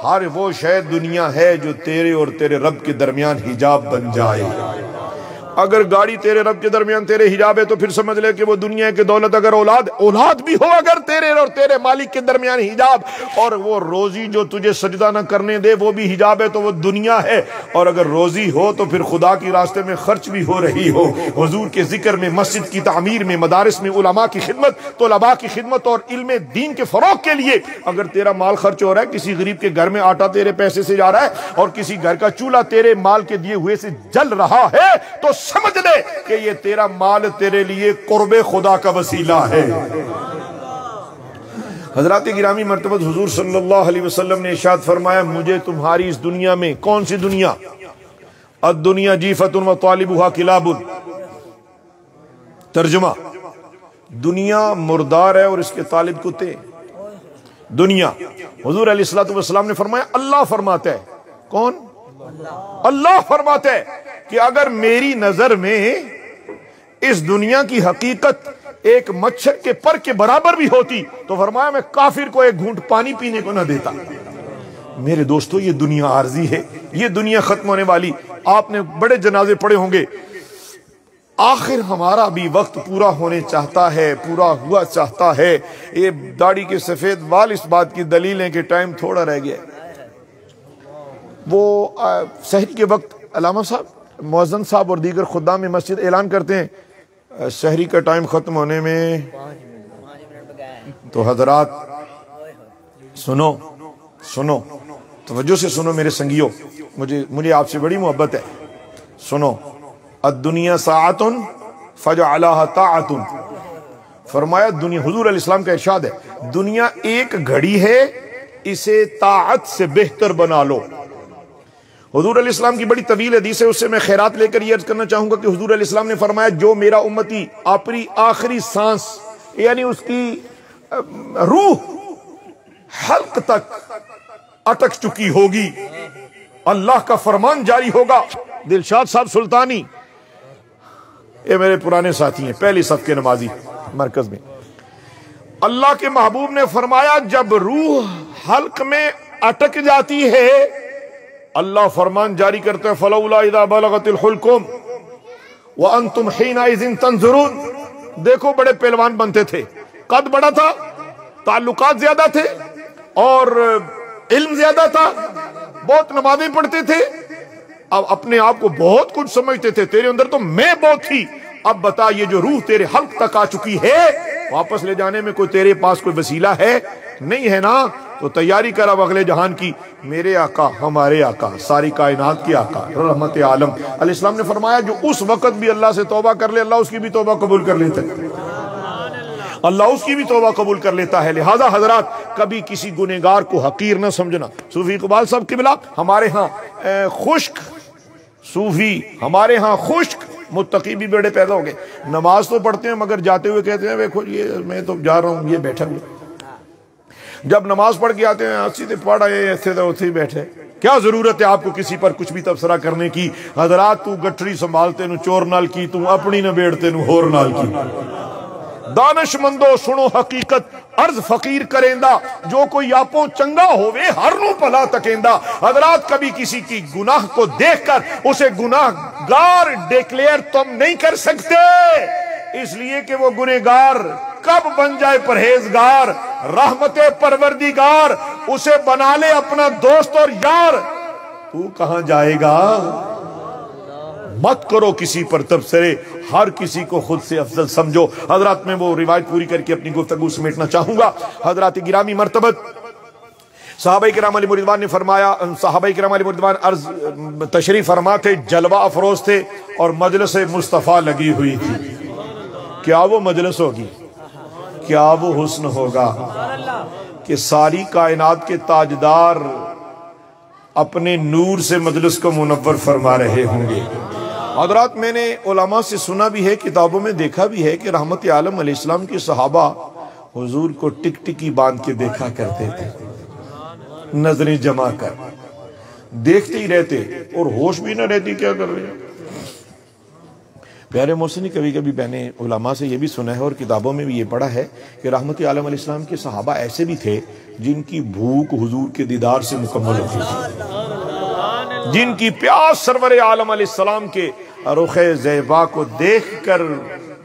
[SPEAKER 2] ہر وہ شے دنیا ہے جو تیرے اور تیرے رب کے درمیان حجاب بن جائے. اگر گاڑی تیرے رب کے درمیان تیرے حجاب ہے تو پھر سمجھ لے کہ وہ دنیا کی دولت. اگر اولاد بھی ہو اگر تیرے اور تیرے مالک کے درمیان حجاب اور وہ روزی جو تجھے سجدہ نہ کرنے دے وہ بھی حجاب ہے تو وہ دنیا ہے. اور اگر روزی ہو تو پھر خدا کی راستے میں خرچ بھی ہو رہی ہو حضور کے ذکر میں مسجد کی تعمیر میں مدارس میں علماء کی خدمت طلباء کی خدمت اور علم دین کے فروغ کے لیے اگر تیرا مال خرچ ہو رہا ہے کسی غریب کے گھر میں آٹا تیرے پیسے سے جا رہا ہے اور کسی گھر کا چولہا تیرے مال کے دیے ہوئے سے جل رہا ہے تو سمجھ لے کہ یہ تیرا مال تیرے لیے قرب خدا کا وسیلہ ہے. حضرات گرامی مرتبہ حضور صلی اللہ علیہ وسلم نے ارشاد فرمایا مجھے تمہاری اس دنیا میں کون سی دنیا الدنیا جیفۃ و طالبها کلاب. ترجمہ دنیا مردار ہے اور اس کے طالب کتے. دنیا حضور علیہ الصلوۃ والسلام نے فرمایا اللہ فرماتا ہے. کون؟ اللہ فرماتا ہے کہ اگر میری نظر میں اس دنیا کی حقیقت ایک مچھر کے پر کے برابر بھی ہوتی تو فرمایا میں کافر کو ایک گھونٹ پانی پینے کو نہ دیتا. میرے دوستو یہ دنیا عارضی ہے یہ دنیا ختم ہونے والی. آپ نے بڑے جنازے پڑھے ہوں گے. آخر ہمارا بھی وقت پورا ہونے چاہتا ہے پورا ہوا چاہتا ہے. یہ داڑھی کے سفید بال اس بات کی دلیل ہے کہ ٹائم تھوڑا رہ گیا. وہ سحری کے وقت علامہ صاحب مؤذن صاحب اور دیگر خدام مسجد اعلان کرتے ہیں سحری کا ٹائم ختم ہونے میں تو حضرات سنو توجہ سے سنو میرے سنگیوں. مجھے آپ سے بڑی محبت ہے. سنو الدنیا ساعت فجعلها طاعت. فرمایا دنیا حضور علیہ السلام کا ارشاد ہے دنیا ایک گھڑی ہے اسے طاعت سے بہتر بنا لو. حضور علیہ السلام کی بڑی طویل حدیث ہے اس سے میں خیرات لے کر یہ عرض کرنا چاہوں گا کہ حضور علیہ السلام نے فرمایا جو میرا امتی اپنی آخری سانس یعنی اس کی روح حلق تک اٹک چکی ہوگی اللہ کا فرمان جاری ہوگا. دلشاد صاحب سلطانی یہ میرے پرانے ساتھی ہیں، پہلی صف کے نمازی مرکز میں۔ اللہ کے محبوب نے فرمایا جب روح حلق میں اٹک جاتی ہے اللہ فرمان جاری کرتا ہے فلولا اذا بلغت الحلقوم وانتم حينئذ تنظرون۔ دیکھو بڑے پہلوان بنتے تھے، قد بڑا تھا، تعلقات زیادہ تھے اور علم زیادہ تھا، بہت نمازیں پڑھتے تھے، اب اپنے آپ کو بہت کچھ سمجھتے تھے، تیرے اندر تو میں بہت تھی، اب بتا یہ جو روح تیرے حلق تک آ چکی ہے واپس لے جانے میں کوئی تیرے پاس کوئی وسیلہ ہے نہیں ہے نا، تو تیاری کر اب اگلے جہان کی۔ میرے آقا، ہمارے آقا، ساری کائنات کی آقا، رحمت عالم علیہ السلام نے فرمایا جو اس وقت بھی اللہ سے توبہ کر لے اللہ اس کی بھی توبہ قبول کر لیتا ہے، اللہ اس کی بھی توبہ قبول کر لیتا ہے۔ لہذا حضرات کبھی کسی گنہگار کو حقیر نہ سمجھنا۔ صوفی اقبال صاحب قبلہ ہمارے ہاں خشک صوفی، ہمارے ہاں خشک متقی بھی بیڑے پیدا ہو گئے، نماز تو پڑھتے ہیں مگر جاتے ہوئے کہتے ہیں دیکھو یہ میں تو جا رہا ہوں، یہ بیٹھا ہوئے، جب نماز پڑھ کے آتے ہیں سیدھے پڑھ آئے ایسے تو اتھے ہی بیٹھے، کیا ضرورت ہے آپ کو کسی پر کچھ بھی تبصرہ کرنے کی؟ حضرات تو گٹھری سنبھالتے نو چور نال کی، تو اپنی نہ بیڑتے نو ہور نال کی۔ دانش مندو سنو حقیقت عرض فقیر کریندا، جو کوئی آپوں چنگا ہوئے ہر نو پلا تکیندا۔ حضرات کبھی کسی کی گناہ کو دیکھ کر اسے گناہ گار ڈیکلیئر تم نہیں کر سکتے، اس لیے کہ وہ گنہگار کب بن جائے پرہیزگار، رحمت پروردگار اسے بنا لے اپنا دوست اور یار۔ تو کہاں جائے گا؟ مت کرو کسی پر تبصرے، ہر کسی کو خود سے افضل سمجھو۔ حضرات میں وہ روایت پوری کر کے اپنی گفتگو سمیٹنا چاہوں گا۔ حضرات گرامی مرتبت صحابہ کرام علیہ رضوان نے فرمایا، صحابہ کرام علیہ رضوان عرض تشریف فرما تھے، جلوہ افروز تھے اور مجلس مصطفیٰ لگی ہوئی تھی۔ کیا وہ مجلس ہوگی، کیا وہ حسن ہوگا کہ ساری کائنات کے تاجدار اپنے نور سے مجلس کو منور فرما رہے ہوں گے۔ حضرات میں نے علماء سے سنا بھی ہے، کتابوں میں دیکھا بھی ہے کہ رحمت عالم علیہ السلام کے صحابہ حضور کو ٹک ٹکی باندھ کے دیکھا کرتے تھے، نظریں جمع کر دیکھتے ہی رہتے اور ہوش بھی نہ رہتی کیا کر رہے ہیں۔ پیارے محسن نے کبھی کبھی میں نے علماء سے یہ بھی سنا ہے اور کتابوں میں بھی یہ پڑھا ہے کہ رحمت عالم علیہ السلام کے صحابہ ایسے بھی تھے جن کی بھوک حضور کے دیدار سے مکمل ہوتی تھی، جن کی پیاس سرور عالم علیہ السلام کے رخ زیبا کو دیکھ کر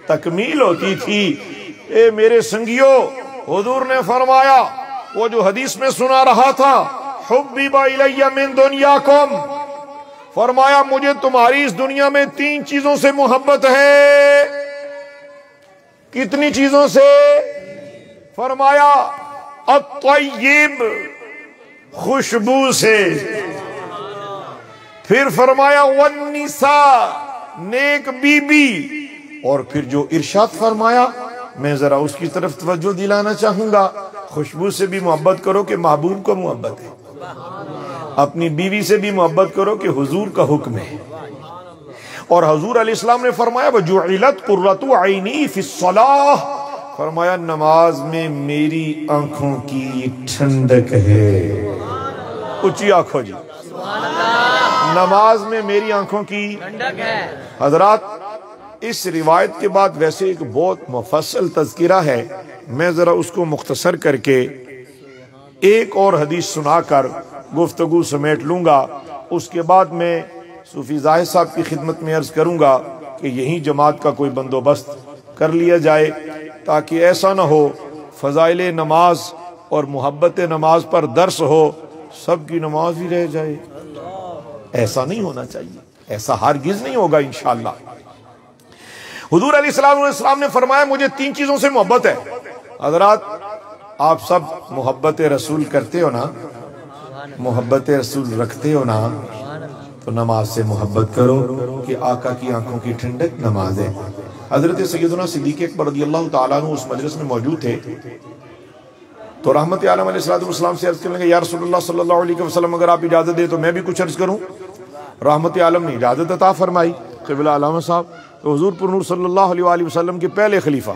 [SPEAKER 2] تکمیل ہوتی تھی۔ اے میرے سنگیو، حضور نے فرمایا وہ جو حدیث میں سنا رہا تھا حبب الی من دنیاکم، فرمایا مجھے تمہاری اس دنیا میں 3 چیزوں سے محبت ہے۔ کتنی چیزوں سے؟ فرمایا الطیب، خوشبو سے، پھر فرمایا والنساء، نیک بی بی، اور پھر جو ارشاد فرمایا میں ذرا اس کی طرف توجہ دلانا چاہوں گا، خوشبو سے بھی محبت کرو کہ محبوب کو محبت ہے، اپنی بیوی سے بھی محبت کرو کہ حضور کا حکم ہے۔ اور حضور علیہ السلام نے فرمایا وَجُعِلَتْ قُرَّةُ عَيْنِي فِي الصَّلَاةِ، فرمایا نماز میں میری آنکھوں کی ٹھنڈک ہے۔ اونچی آنکھوں جی، نماز میں میری آنکھوں کی ٹھنڈک ہے۔ حضرات اس روایت کے بعد ویسے ایک بہت مفصل تذکرہ ہے، میں ذرا اس کو مختصر کر کے ایک اور حدیث سنا کر گفتگو سمیٹ لوں گا۔ اس کے بعد میں صوفی زاہد صاحب کی خدمت میں عرض کروں گا کہ یہیں جماعت کا کوئی بندوبست کر لیا جائے تاکہ ایسا نہ ہو فضائل نماز اور محبت نماز پر درس ہو سب کی نماز ہی رہ جائے۔ ایسا نہیں ہونا چاہیے، ایسا ہرگز نہیں ہوگا انشاءاللہ۔ حضور علیہ السلام نے فرمایا مجھے 3 چیزوں سے محبت ہے۔ حضرات آپ سب محبت رسول کرتے ہو نا، محبت رسول رکھتے ہو نا، تو نماز سے محبت کرو کہ آقا کی آنکھوں کی ٹھنڈک نماز ہے۔ حضرت سیدنا صدیق اکبر رضی اللہ تعالیٰ عنہ اس مجلس میں موجود تھے، تو رحمت عالم علیہ السلام سے عرض کرنے لگے یا رسول اللہ صلی اللہ علیہ وسلم اگر آپ اجازت دیں تو میں بھی کچھ عرض کروں۔ رحمت عالم نے اجازت عطا فرمائی۔ قبلہ علامہ صاحب تو حضور پر نور صلی اللہ علیہ وسلم کے پہلے خلیفہ،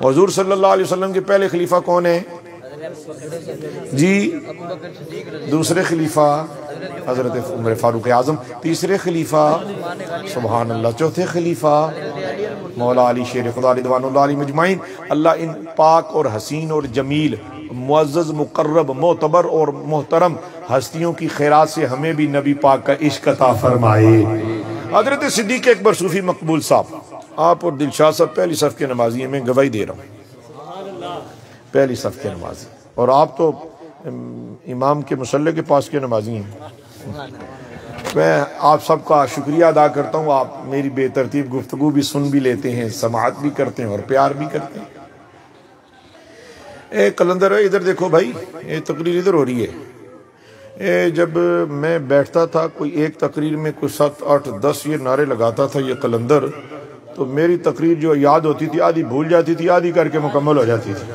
[SPEAKER 2] حضور صلی اللہ علیہ وسلم کے پہلے خلیفہ کون ہیں؟ جی دوسرے خلیفہ حضرت عمر فاروق اعظم، تیسرے خلیفہ سبحان اللہ، چوتھے خلیفہ مولا علی شیر خدا رضوان اللہ علیہ مجمعین۔ اللہ ان پاک اور حسین اور جمیل معزز مقرب معتبر اور محترم ہستیوں کی خیرات سے ہمیں بھی نبی پاک کا عشق عطا فرمائے۔ حضرت صدیق اکبر صوفی مقبول صاحب، آپ اور دلشاد صاحب پہلی صف کے نمازی ہیں، میں گواہی دے رہا ہوں، پہلی صف کے نمازی، اور آپ تو امام کے مصلی کے پاس کے نمازی ہیں۔ میں آپ سب کا شکریہ ادا کرتا ہوں، آپ میری بے ترتیب گفتگو بھی سن بھی لیتے ہیں، سماعت بھی کرتے ہیں اور پیار بھی کرتے ہیں۔ ایک کلندر ہے، ادھر دیکھو بھائی، یہ تقریر ادھر ہو رہی ہے۔ جب میں بیٹھتا تھا کوئی ایک تقریر میں کوئی 7 8 10 یہ نعرے لگاتا تھا یہ کلندر، تو میری تقریر جو یاد ہوتی تھی آدھی بھول جاتی تھی، آدھی کر کے مکمل ہو جاتی تھی۔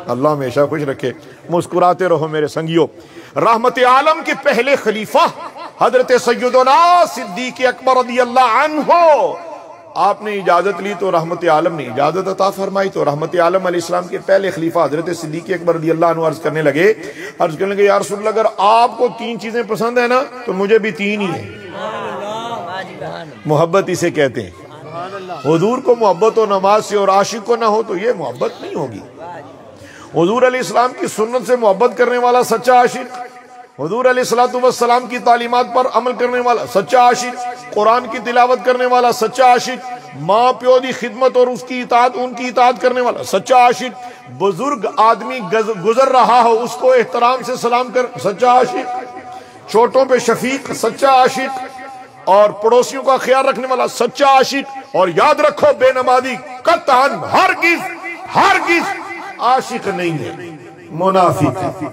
[SPEAKER 2] اللہ ہمیشہ خوش رکھے، مسکراتے رہو میرے سنگیوں۔ رحمت عالم کے پہلے خلیفہ حضرت سیدنا صدیق اکبر رضی اللہ عنہ، آپ نے اجازت لی تو رحمت عالم نے اجازت عطا فرمائی، تو رحمت عالم علیہ السلام کے پہلے خلیفہ حضرت صدیق اکبر رضی اللہ عنہ عرض کرنے لگے یا رسول اللہ اگر آپ کو 3 چیزیں پسند ہیں نا تو مجھے بھی 3 ہی ہیں۔ محبت اسے کہتے ہیں۔ حضور کو محبت و نماز سے اور عاشق کو نہ ہو تو یہ محبت نہیں ہوگی۔ حضور علیہ السلام کی سنت سے محبت کرنے والا سچا عاشق، حضور علیہ السلام کی تعلیمات پر عمل کرنے والا سچا عاشق، قرآن کی تلاوت کرنے والا سچا عاشق، ماں پیو دی خدمت اور اس کی اطاعت ان کی اطاعت کرنے والا سچا عاشق، بزرگ آدمی گزر رہا ہو اس کو احترام سے سلام کر سچا عاشق، چھوٹوں پہ شفیق سچا عاشق، اور پڑوسیوں کا خیال رکھنے والا سچا عاشق۔ اور یاد رکھو بے نمازی قطعاً ہرگز عاشق نہیں ہے، منافق ہے،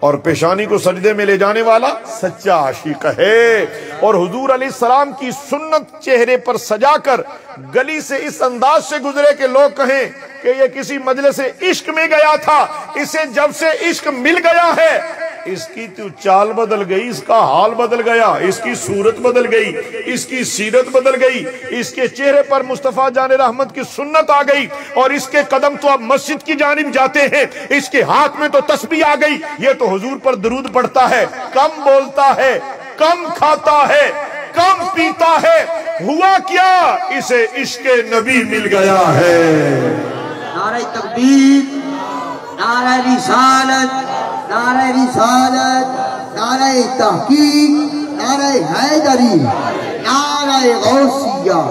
[SPEAKER 2] اور پیشانی کو سجدے میں لے جانے والا سچا عاشق ہے۔ اور حضور علیہ السلام کی سنت چہرے پر سجا کر گلی سے اس انداز سے گزرے کہ لوگ کہیں کہ یہ کسی مجلس عشق میں گیا تھا، اسے جب سے عشق مل گیا ہے اس کی تو چال بدل گئی، اس کا حال بدل گیا، اس کی صورت بدل گئی، اس کی سیرت بدل گئی، اس کے چہرے پر مصطفیٰ جان رحمت کی سنت آ گئی، اور اس کے قدم تو اب مسجد کی جانب جاتے ہیں، اس کے ہاتھ میں تو تسبیح آ گئی، یہ تو حضور پر درود پڑھتا ہے، کم بولتا ہے، کم کھاتا ہے، کم پیتا ہے، ہوا کیا اسے عشق نبی مل گیا ہے۔
[SPEAKER 3] نعرہ تکبیر، نعرہ رسالت، نعرہ رسالت، نعرہ تحقیق، نعرہ حیدری، نعرہ غوثیہ۔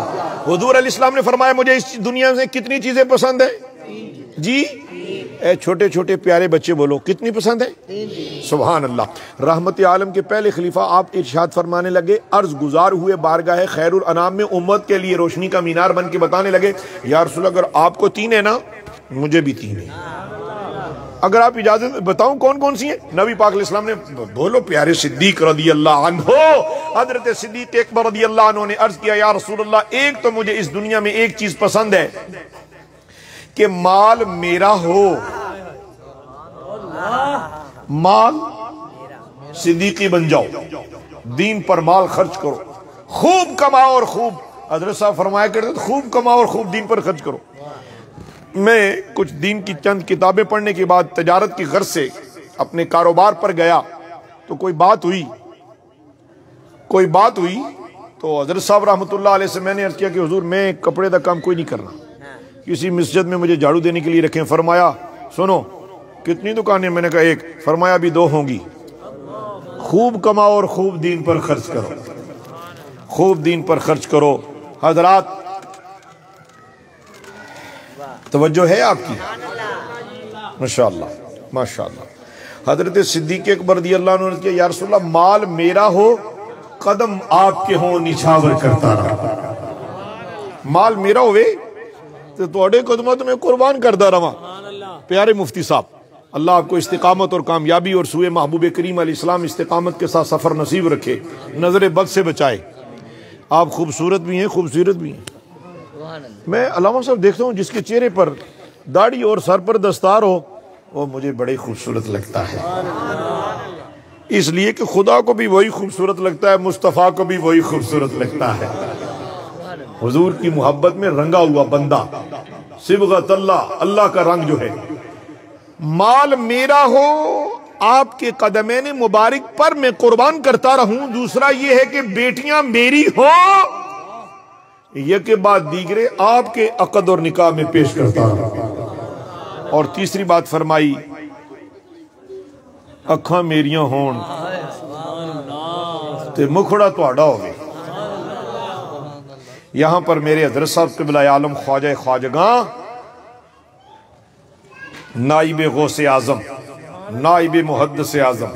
[SPEAKER 2] حضور علیہ السلام نے فرمایا مجھے اس دنیا سے کتنی چیزیں پسند ہیں؟ جی اے چھوٹے چھوٹے پیارے بچے بولو کتنی پسند ہے؟ سبحان اللہ۔ رحمت عالم کے پہلے خلیفہ آپ ارشاد فرمانے لگے، عرض گزار ہوئے بارگاہ خیر الانام میں امت کے لیے روشنی کا مینار بن کے بتانے لگے یا رسول اللہ اگر آپ کو 3 ہیں نا مجھے بھی 3 ہیں۔ اگر آپ اجازت بتاؤں کون کون سی ہیں؟ نبی پاک علیہ السلام نے بولو پیارے صدیق رضی اللہ عنہ، حضرت صدیق اکبر رضی اللہ عنہ نے عرض کیا یا رسول اللہ ایک تو مجھے اس دنیا میں ایک چیز پسند ہے کہ مال میرا ہو، مال صدیقی بن جاؤ، دین پر مال خرچ کرو، خوب کماؤ اور خوب، حضرت صاحب فرمایا کرتے تھے خوب کماؤ اور خوب دین پر خرچ کرو۔ میں کچھ دین کی چند کتابیں پڑھنے کے بعد تجارت کی غرض سے اپنے کاروبار پر گیا تو کوئی بات ہوئی تو حضرت صاحب رحمۃ اللہ علیہ سے میں نے عرض کیا کہ حضور میں کپڑے کا کام کوئی نہیں کرنا، کسی مسجد میں مجھے جھاڑو دینے کے لیے رکھیں۔ فرمایا سنو کتنی دکانیں؟ میں نے کہا 1۔ فرمایا ابھی 2 ہوں گی، خوب کماؤ اور خوب دین پر خرچ کرو، خوب دین پر خرچ کرو۔ حضرات توجہ ہے آپ کی؟ ماشاءاللہ ماشاءاللہ۔ حضرت صدیق اکبر رضی اللہ عنہ نے کہا یا رسول اللہ مال میرا ہو قدم آپ کے ہوں نچھاور کرتا رہا، مال میرا ہوئے تو توڑے قدموں تو میں قربان کرتا رہا۔ پیارے مفتی صاحب اللہ آپ کو استقامت اور کامیابی اور سوئے محبوب کریم علیہ السلام استقامت کے ساتھ سفر نصیب رکھے، نظر بد سے بچائے۔ آپ خوبصورت بھی ہیں خوبصورت بھی ہیں۔ میں علامہ صاحب دیکھتا ہوں جس کے چہرے پر داڑھی اور سر پر دستار ہو وہ مجھے بڑی خوبصورت لگتا ہے، اس لیے کہ خدا کو بھی وہی خوبصورت لگتا ہے، مصطفیٰ کو بھی وہی خوبصورت لگتا ہے۔ حضور کی محبت میں رنگا ہوا بندہ، صبغت اللہ، اللہ کا رنگ جو ہے مال میرا ہو، آپ کے قدمین مبارک پر میں قربان کرتا رہوں، دوسرا یہ ہے کہ بیٹیاں میری ہوں، یہ کے بعد دیگرے آپ کے عقد اور نکاح میں پیش کرتا رہوں۔ اور تیسری بات فرمائی اکھاں میریاں ہون تے مکھڑا تہاڈا ہوگی۔ یہاں پر میرے حضرت صاحب قبلہ عالم خواجہ خواجگاں نائب غوث اعظم، نائب محدث اعظم،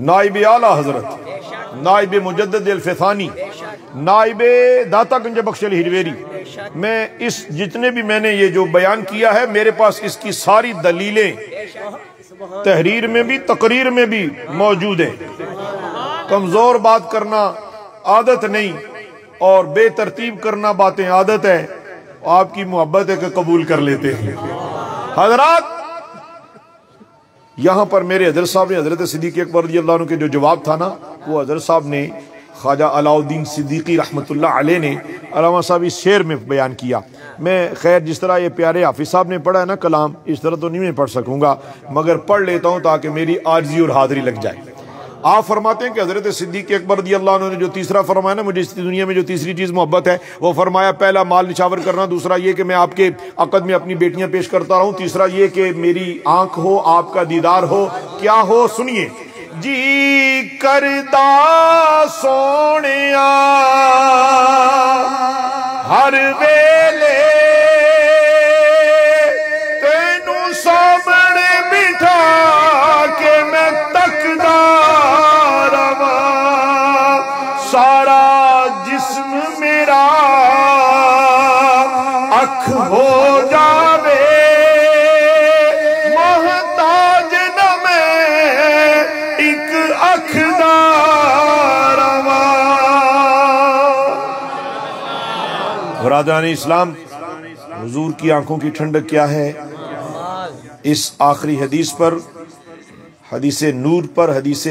[SPEAKER 2] نائب اعلی حضرت، نائب مجدد الفثانی، نائب داتا گنج بخش الہرویری، میں اس جتنے بھی میں نے یہ جو بیان کیا ہے میرے پاس اس کی ساری دلیلیں تحریر میں بھی تقریر میں بھی موجود ہیں۔ کمزور بات کرنا عادت نہیں اور بے ترتیب کرنا باتیں عادت ہے، آپ کی محبت ہے کہ قبول کر لیتے ہیں۔ حضرات یہاں پر میرے حضرت صاحب نے حضرت صدیق اکبر رضی اللہ عنہ کے جو جواب تھا نا، وہ حضرت صاحب نے خواجہ علاء الدین صدیقی رحمت اللہ علیہ نے علامہ صاحب اس شعر میں بیان کیا۔ میں خیر جس طرح یہ پیارے حافظ صاحب نے پڑھا ہے نا کلام، اس طرح تو نہیں میں پڑھ سکوں گا، مگر پڑھ لیتا ہوں تاکہ میری عاجزی اور حاضری لگ جائے۔ آپ فرماتے ہیں کہ حضرت صدیق اکبر رضی اللہ عنہ نے جو تیسرا فرمایا نا، مجھے اس دنیا میں جو تیسری چیز محبت ہے، وہ فرمایا پہلا مال نچھاور کرنا، دوسرا یہ کہ میں آپ کے عقد میں اپنی بیٹیاں پیش کرتا رہوں، تیسرا یہ کہ میری آنکھ ہو، آپ کا دیدار ہو، کیا ہو سنیے، جی کردہ سونیا ہر ویلے تینوں سامنے بٹھا کے میں تکدا رواں، سارا جسم میرا اکھ ہو جاوے، محتاج نہ میں ایک اکھ دا رواں۔ برادران اسلام، حضور کی آنکھوں کی ٹھنڈک کیا ہے؟ اس آخری حدیث پر، حدیث نور پر، حدیث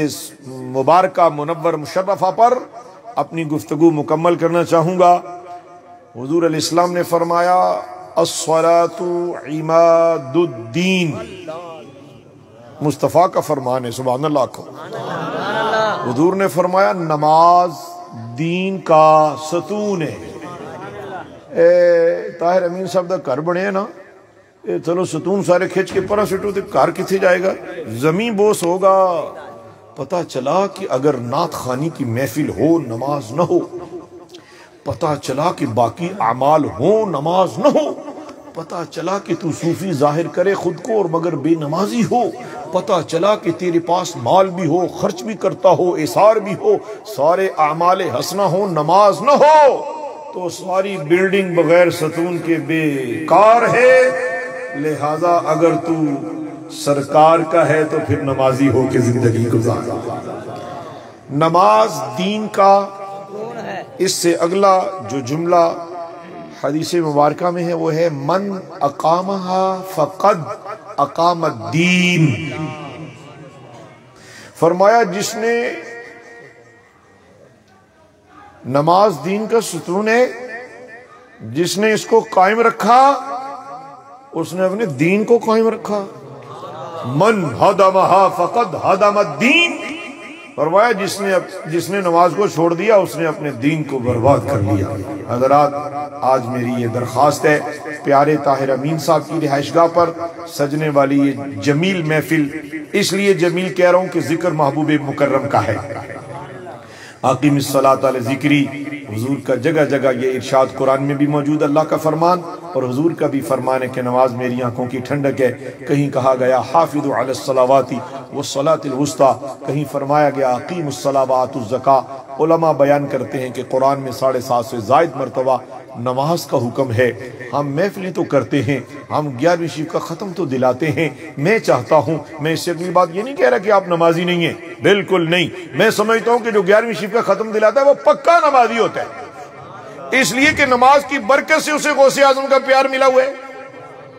[SPEAKER 2] مبارکہ منور مشرفہ پر اپنی گفتگو مکمل کرنا چاہوں گا۔ حضور علیہ السلام نے فرمایا الصلاۃ عماد الدین، مصطفیٰ کا فرمان ہے، سبحان اللہ کو۔ حضور نے فرمایا نماز دین کا ستون ہے۔ طاہر امین صاحب دا گھر بنے نا، چلو ستون سارے کھچ کے پرا سٹو تے گھر کتنے جائے گا؟ زمین بوس ہوگا۔ پتہ چلا کہ اگر نعت خوانی کی محفل ہو نماز نہ ہو، پتہ چلا کہ باقی اعمال ہوں نماز نہ ہو، پتہ چلا کہ تو صوفی ظاہر کرے خود کو اور مگر بے نمازی ہو، پتہ چلا کہ تیرے پاس مال بھی ہو، خرچ بھی کرتا ہو، اثار بھی ہو، سارے اعمال حسنہ ہو، نماز نہ ہو، تو ساری بلڈنگ بغیر ستون کے بیکار ہے۔ لہذا اگر تو سرکار کا ہے تو پھر نمازی ہو کے زندگی گزار۔ نماز دین کا، اس سے اگلا جو جملہ حدیث مبارکہ میں ہے وہ ہے من اقامہا فقد اقام الدین۔ فرمایا جس نے، نماز دین کا ستون ہے، جس نے اس کو قائم رکھا اس نے اپنے دین کو قائم رکھا۔ من ہدمہا فقد ہدم الدین، فرمایا جس نے نماز کو چھوڑ دیا اس نے اپنے دین کو برباد کر لیا۔ حضرات آج میری یہ درخواست ہے، پیارے طاہر امین صاحب کی رہائشگاہ پر سجنے والی یہ جمیل محفل، اس لیے جمیل کہہ رہا ہوں کہ ذکر محبوب مکرم کا ہے۔ اقیم الصلاۃ علی ذکری، حضور کا جگہ جگہ یہ ارشاد قرآن میں بھی موجود، اللہ کا فرمان، اور حضور کا بھی فرمان ہے کہ نماز میری آنکھوں کی ٹھنڈک ہے۔ کہیں کہا گیا حافظوا علی الصلوات والصلاۃ الوسطی، کہیں فرمایا گیا اقیموا الصلاۃ وآتوا الزکاۃ۔ علماء بیان کرتے ہیں کہ قرآن میں 7.5 سے زائد مرتبہ نماز کا حکم ہے۔ ہم محفلیں تو کرتے ہیں، ہم 11ویں شریف کا ختم تو دلاتے ہیں۔ میں چاہتا ہوں، میں اس سے اگلی بات یہ نہیں کہہ رہا کہ آپ نمازی نہیں ہیں، بالکل نہیں، میں سمجھتا ہوں کہ جو 11ویں شریف کا ختم دلاتا ہے وہ پکا نمازی ہوتا ہے، اس لیے کہ نماز کی برکت سے اسے غوث اعظم کا پیار ملا ہوا ہے۔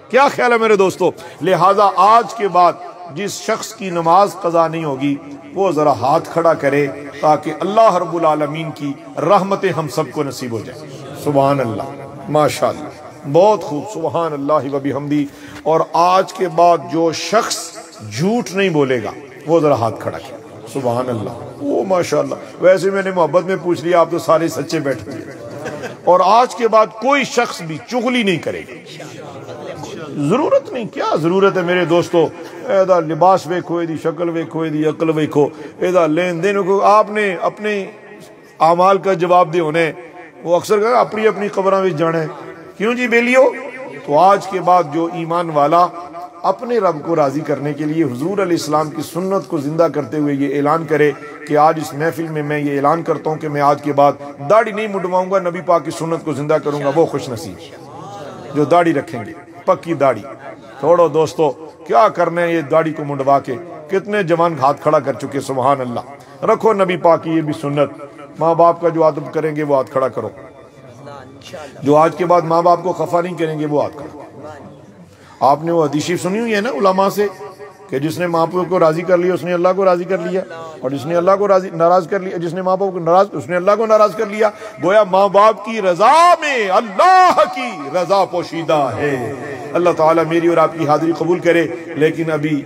[SPEAKER 2] کیا خیال ہے میرے دوستو؟ لہٰذا آج کے بعد جس شخص کی نماز قضا نہیں ہوگی وہ ذرا ہاتھ کھڑا کرے تاکہ اللہ رب العالمین کی رحمتیں ہم سب کو نصیب ہو جائیں۔ سبحان اللہ، ماشاءاللہ، بہت خوب، سبحان اللہ و بحمدہ، اور آج کے بعد جو شخص جھوٹ نہیں بولے گا وہ ذرا ہاتھ کھڑا کیا. سبحان اللہ. او ماشاءاللہ. ویسے میں نے محبت میں پوچھ لیا، آپ تو سارے سچے بیٹھے ہیں. اور آج کے بعد کوئی شخص بھی چغلی نہیں کرے گا. ضرورت نہیں. کیا ضرورت ہے میرے دوستو؟ ایدہ لباس ویکھو، ایدی شکل ویکھو، ایدی عقل ویکھو، ایدہ لین دین کو. آپ نے اپنے اعمال کا جواب دے ہونے. وہ اکثر کہا اپنی اپنی قبراں وچ جانا ہے. کیوں جی بیلیو؟ تو آج کے بعد جو ایمان والا اپنے رب کو راضی کرنے کے لیے حضور علیہ السلام کی سنت کو زندہ کرتے ہوئے یہ اعلان کرے کہ آج اس محفل میں یہ اعلان کرتا ہوں کہ میں آج کے بعد داڑھی نہیں مڈواؤں گا، نبی پاک کی سنت کو زندہ کروں گا، وہ خوش نصیب جو داڑھی رکھیں گے. پکی داڑھی. چھوڑو دوستو، کیا کرنے ہیں یہ داڑھی کو منڈوا کے. کتنے جوان ہاتھ کھڑا کر چکے. سبحان اللہ. رکھو نبی پاک کی یہ بھی سنت. ماں باپ کا جو ادب کریں گے وہ ہاتھ کھڑا کرو. جو آج کے بعد ماں باپ کو خفا نہیں کریں گے وہ ہاتھ کھڑا. آپ نے وہ حدیث شریف سنی ہوئی ہے نا علماء سے کہ جس نے ماں باپ کو راضی کر لیا اس نے اللہ کو راضی کر لیا، اور جس نے اللہ کو ناراض کر لیا، جس نے ماں باپ کو ناراض اس نے اللہ کو ناراض کر لیا. گویا ماں باپ کی رضا میں اللہ کی رضا پوشیدہ ہے. اللہ تعالیٰ میری اور آپ کی حاضری قبول کرے. لیکن ابھی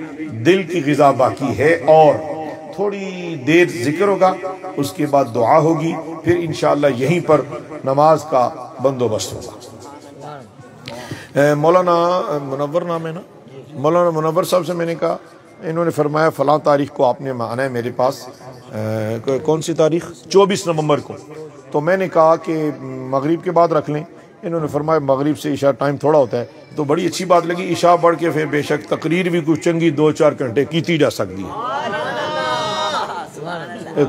[SPEAKER 2] دل کی غذا باقی ہے اور تھوڑی دیر ذکر ہوگا، اس کے بعد دعا ہوگی، پھر انشاءاللہ یہیں پر نماز کا بندوبست ہوگا. مولانا منور نام ہے نا، مولانا منور صاحب سے میں نے کہا، انہوں نے فرمایا فلاں تاریخ کو آپ نے آنا ہے میرے پاس. کون سی تاریخ؟ 24 نومبر کو. تو میں نے کہا کہ مغرب کے بعد رکھ لیں. انہوں نے فرمایا مغرب سے عشاء ٹائم تھوڑا ہوتا ہے. تو بڑی اچھی بات لگی. عشاء پڑھ کے پھر بے شک تقریر بھی کچھ چنگی 2-4 گھنٹے کیتی جا سکتی ہے.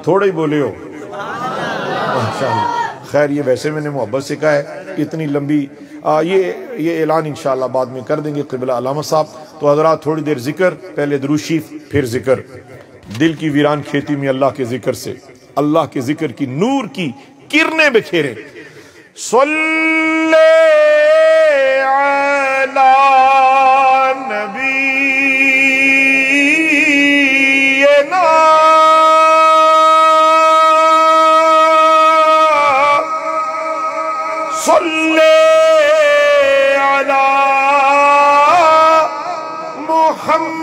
[SPEAKER 2] تھوڑا ہی بولے ہو. خیر یہ ویسے میں نے محبت سے کہا ہے. اتنی لمبی یہ اعلان انشاءاللہ بعد میں کر دیں گے قبلہ علامہ صاحب. تو حضرات تھوڑی دیر ذکر، پہلے درود شریف پھر ذکر. دل کی ویران کھیتی میں اللہ کے ذکر سے اللہ کے ذکر کی نور کی کرنیں بکھیریں. صلی علی نبینا صلی علی محمد.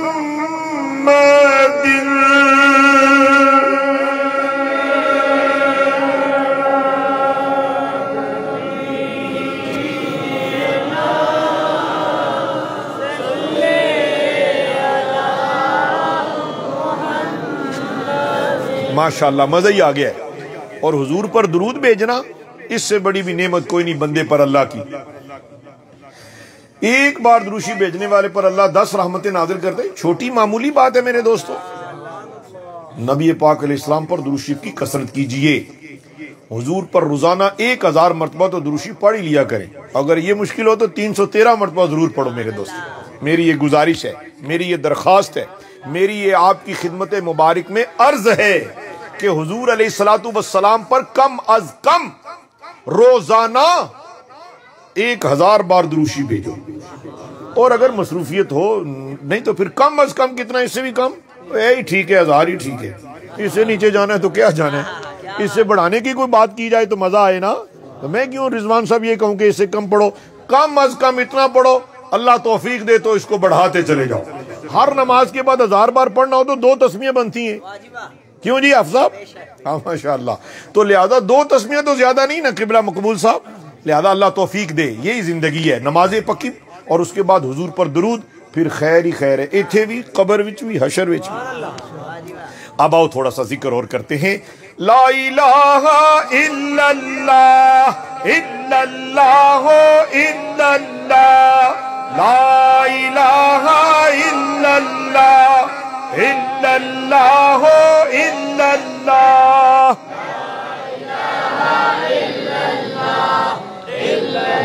[SPEAKER 2] ماشاءاللہ مزہ ہی آ گیا ہے. اور حضور پر درود بھیجنا اس سے بڑی بھی نعمت کوئی نہیں بندے پر اللہ کی. ایک بار دروشی بھیجنے والے پر اللہ 10 رحمتیں نازل کرتے. چھوٹی معمولی بات ہے میرے دوستو. نبی پاک علیہ السلام پر دروشی کی کثرت کیجئے. حضور پر روزانہ 1000 مرتبہ تو دروشی پڑھ ہی لیا کریں. اگر یہ مشکل ہو تو 313 مرتبہ ضرور پڑھو میرے دوستو. میری یہ گزارش ہے، میری یہ درخواست ہے، میری یہ آپ کی خدمت مبارک میں عرض ہے کہ حضور علیہ السلام پر کم از کم روزانہ 1000 بار دروشی بھیجو. اور اگر مصروفیت ہو نہیں تو پھر کم از کم کتنا، اس سے بھی کم یہی ٹھیک ہے، 1000 ہی ٹھیک ہے. اس سے نیچے جانا ہے تو کیا جانا ہے. اس سے بڑھانے کی کوئی بات کی جائے تو مزہ آئے نا. تو میں کیوں رضوان صاحب یہ کہوں کہ اس سے کم پڑھو. کم از کم اتنا پڑھو. اللہ توفیق دے تو اس کو بڑھاتے چلے جاؤ. ہر نماز کے بعد 1000 بار پڑھنا ہو تو 2 تسمیاں بنتی ہیں. کیوں جی افضل؟ ہاں ماشاءاللہ. تو لہذا 2 تسمیاں تو زیادہ نہیں نا قبلہ مقبول صاحب. لہذا اللہ توفیق دے. یہی زندگی ہے، نمازیں پکی اور اس کے بعد حضور پر درود، پھر خیر ہی خیر ہے. ایتھے بھی، قبر وچ بھی، حشر وچ بھی. اب آؤ تھوڑا سا ذکر اور کرتے ہیں. لا الہ الا اللہ الا اللہ الا اللہ. لا الہ الا اللہ الا اللہ الا اللہ.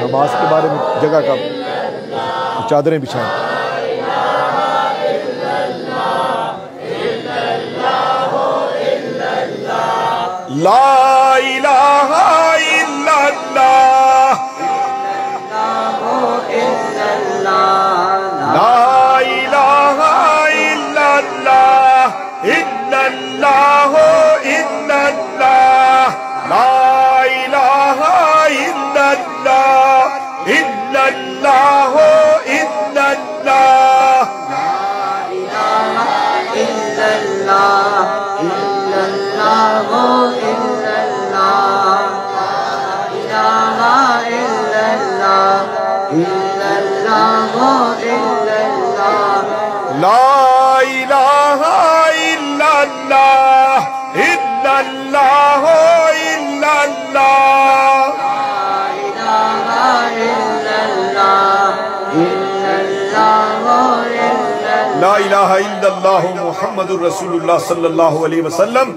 [SPEAKER 2] نماز کے بارے میں جگہ کا چادریں بچھائیں. لا الہ الا اللہ لا الہ الا اللہ الا اللہ الا اللہ. لا الہ الا اللہ الا اللہ الا اللہ. لا الہ الا اللہ محمد الرسول اللہ صلی اللہ علیہ وسلم.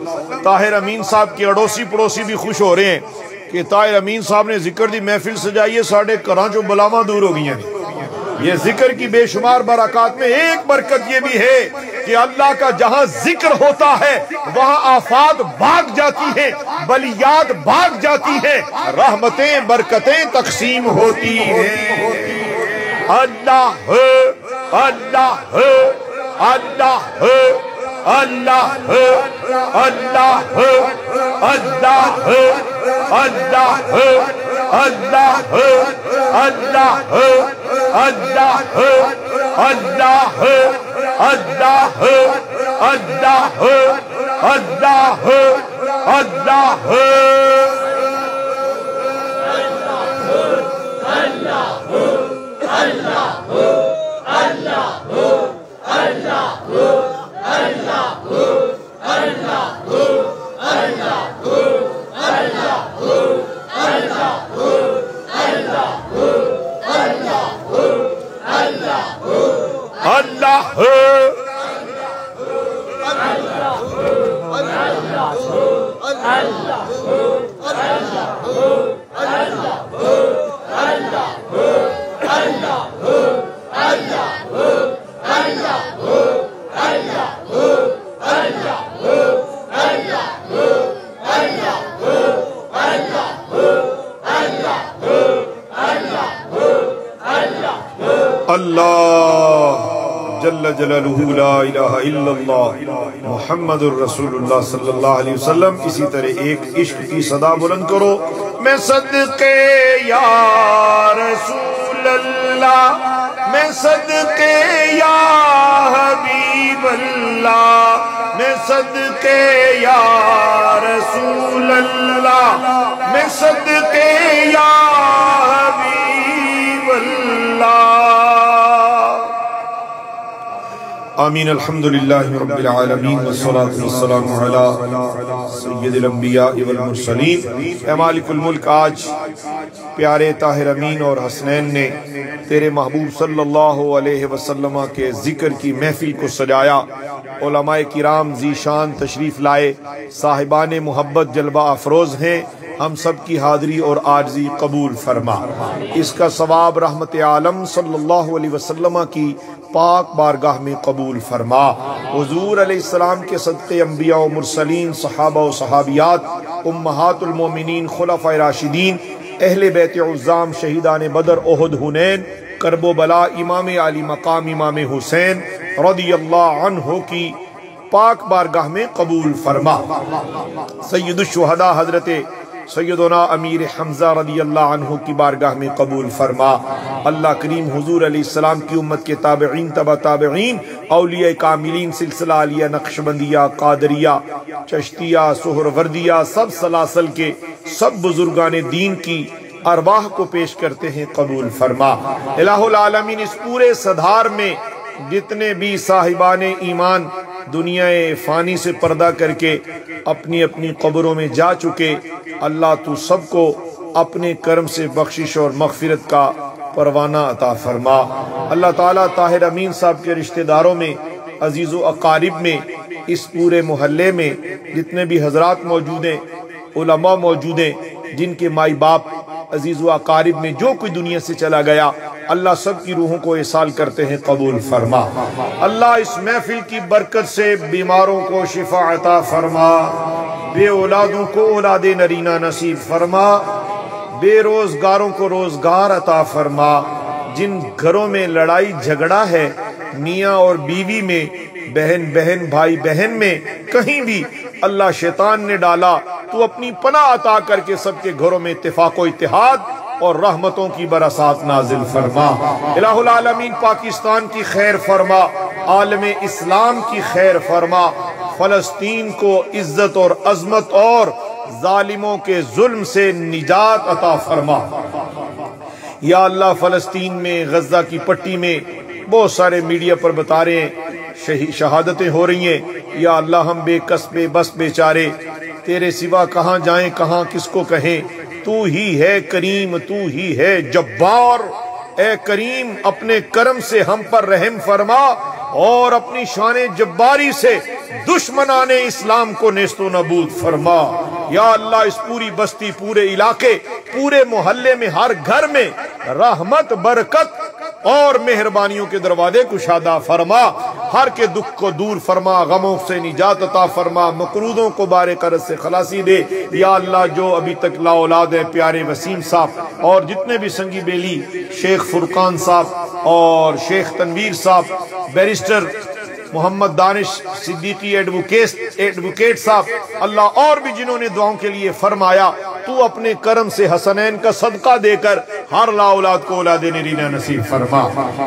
[SPEAKER 2] طاہر امین صاحب کے اڑوسی پڑوسی بھی خوش ہو رہے ہیں کہ طاہر امین صاحب نے ذکر دی محفل سجائی ہے، ساڑھے کراں جو بلاواں دور ہو گئی ہیں. یہ ذکر کی بے شمار برکات میں ایک برکت یہ بھی ہے کہ اللہ کا جہاں ذکر ہوتا ہے وہاں آفات بھاگ جاتی ہیں، بلیات بھاگ جاتی ہیں، رحمتیں برکتیں تقسیم ہوتی ہیں. اللہ اللہ اللہ اللہ اللہ اللہ اللہ اللہ اللہ اللہ اللہ اللہ اللہ اللہ جل جلالہ لا الہ الا اللہ محمد الرسول اللہ صلی اللہ علیہ وسلم. اسی طرح ایک عشق کی صدا بلند کرو. میں صدقے یا رسول اللہ، میں صدقے یا حبیب اللہ، میں صدقے یا رسول اللہ، میں صدقے یا حبیب اللہ. آمین. الحمدللہ رب العالمین والصلاة والسلام علی سید الانبیاء والمرسلین. اے مالک الملک، آج پیارے طاہر امین اور حسنین نے تیرے محبوب صلی اللہ علیہ وسلم کے ذکر کی محفل کو سجایا. علماء کرام ذیشان تشریف لائے، صاحبان محبت جلوہ افروز ہیں. ہم سب کی حاضری اور عاجزی قبول فرما. اس کا ثواب رحمت عالم صلی اللہ علیہ وسلم کی پاک بارگاہ میں قبول فرما. حضور علیہ السلام کے صدقے انبیاء و مرسلین، صحابہ و صحابیات، امہات المومنین، خلفاء راشدین، اہل بیت عظام، شہیدان بدر، احد، حنین، کرب و بلا، امام علی مقام امام حسین رضی اللہ عنہ کی پاک بارگاہ میں قبول فرما. سید الشہداء حضرت سیدنا امیر حمزہ رضی اللہ عنہ کی بارگاہ میں قبول فرما. اللہ کریم حضور علیہ السلام کی امت کے تابعین، تبع تابعین، اولیاء کاملین، سلسلہ علیہ، نقشبندیہ، قادریہ، چشتیہ، سہروردیہ، سب سلاسل کے سب بزرگان دین کی ارواح کو پیش کرتے ہیں، قبول فرما. الہ العالمین، اس پورے صدھار میں جتنے بھی صاحبان ایمان دنیا فانی سے پردہ کر کے اپنی اپنی قبروں میں جا چکے، اللہ تو سب کو اپنے کرم سے بخشش اور مغفرت کا پروانہ عطا فرما. اللہ تعالیٰ طاہر امین صاحب کے رشتہ داروں میں، عزیز و اقارب میں، اس پورے محلے میں جتنے بھی حضرات موجود ہیں، علماء موجود ہیں، جن کے مائی باپ عزیز و اقارب میں جو کوئی دنیا سے چلا گیا، اللہ سب کی روحوں کو احسال کرتے ہیں، قبول فرما. اللہ اس محفل کی برکت سے بیماروں کو شفا عطا فرما، بے اولادوں کو اولاد نرینہ نصیب فرما، بے روزگاروں کو روزگار عطا فرما. جن گھروں میں لڑائی جھگڑا ہے، میاں اور بیوی میں، بہن بہن، بھائی بہن میں، کہیں بھی اللہ شیطان نے ڈالا، تو اپنی پناہ عطا کر کے سب کے گھروں میں اتفاق و اتحاد اور رحمتوں کی برسات نازل فرما. الہ العالمین، پاکستان کی خیر فرما، عالم اسلام کی خیر فرما، فلسطین کو عزت اور عظمت اور ظالموں کے ظلم سے نجات عطا فرما۔ یا اللہ فلسطین میں غزہ کی پٹی میں بہت سارے میڈیا پر بتا رہے ہیں شہادتیں ہو رہی ہیں، یا اللہ ہم بے کس بے بس بیچارے تیرے سوا کہاں جائیں، کہاں کس کو کہیں، تو ہی ہے کریم، تو ہی ہے جبار۔ اے کریم اپنے کرم سے ہم پر رحم فرما اور اپنی شان جباری سے دشمنان اسلام کو نیست و نابود فرما۔ یا اللہ اس پوری بستی، پورے علاقے، پورے محلے میں، ہر گھر میں رحمت، برکت اور مہربانیوں کے دروازے کشادہ فرما، ہر کے دکھ کو دور فرما، غموں سے نجات عطا فرما، مقروضوں کو بار قرض سے خلاصی دے۔ یا اللہ جو ابھی تک لا اولاد ہے، پیارے وسیم صاحب اور جتنے بھی سنگی بیلی، شیخ فرقان صاحب اور شیخ تنویر صاحب، بیرسٹر محمد دانش صدیقی ایڈوکیٹ صاحب، اللہ اور بھی جنہوں نے دعاؤں کے لیے فرمایا، تو اپنے کرم سے حسنین کا صدقہ دے کر ہر لا اولاد کو اولاد نرینہ نصیب فرما۔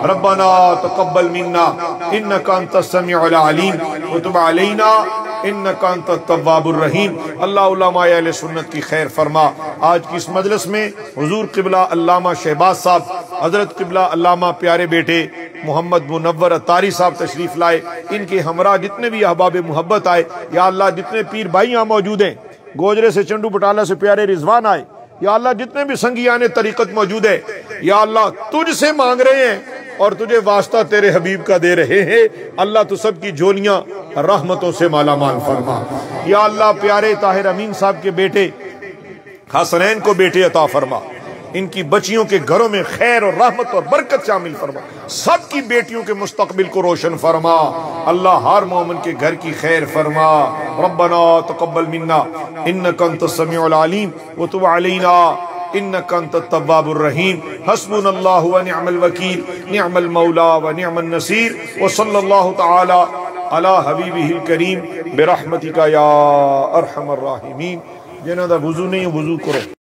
[SPEAKER 2] ربنا تقبل منا انک انت السمیع العلیم وتب علینا انک انت التواب الرحیم۔ اللہ علماء اہل سنت کی خیر فرما۔ آج کی اس مجلس میں حضور قبلہ علامہ شہباز صاحب، حضرت قبلہ علامہ پیارے بیٹے محمد منور اتاری صاحب تشریف لائے، ان کے ہمراہ جتنے بھی احباب محبت آئے، یا اللہ جتنے پیر بھائی یہاں موجود ہیں، گوجرے سے چنڈو بٹالہ سے پیارے رضوان آئے، یا اللہ جتنے بھی سنگیان طریقت موجود ہے، یا اللہ تجھ سے مانگ رہے ہیں اور تجھے واسطہ تیرے حبیب کا دے رہے ہیں، اللہ تو سب کی جھولیاں رحمتوں سے مالا مال فرما۔ یا اللہ پیارے طاہر امین صاحب کے بیٹے حسنین کو بیٹے عطا فرما، ان کی بچیوں کے گھروں میں خیر اور رحمت اور برکت شامل فرما، سب کی بیٹیوں کے مستقبل کو روشن فرما، اللہ ہر مومن کے گھر کی خیر فرما۔ ربنا تقبل منا انک انت السمیع العلیم وتب علینا انک انت التواب الرحیم۔ حسبنا اللہ ونعم الوکیل، نعم المولا ونعم النصیر، وصلی اللہ تعالی علی حبیبہ الکریم برحمتک یا ارحم الراحمین۔ جنہاں دا وضو نہیں وضو کرو۔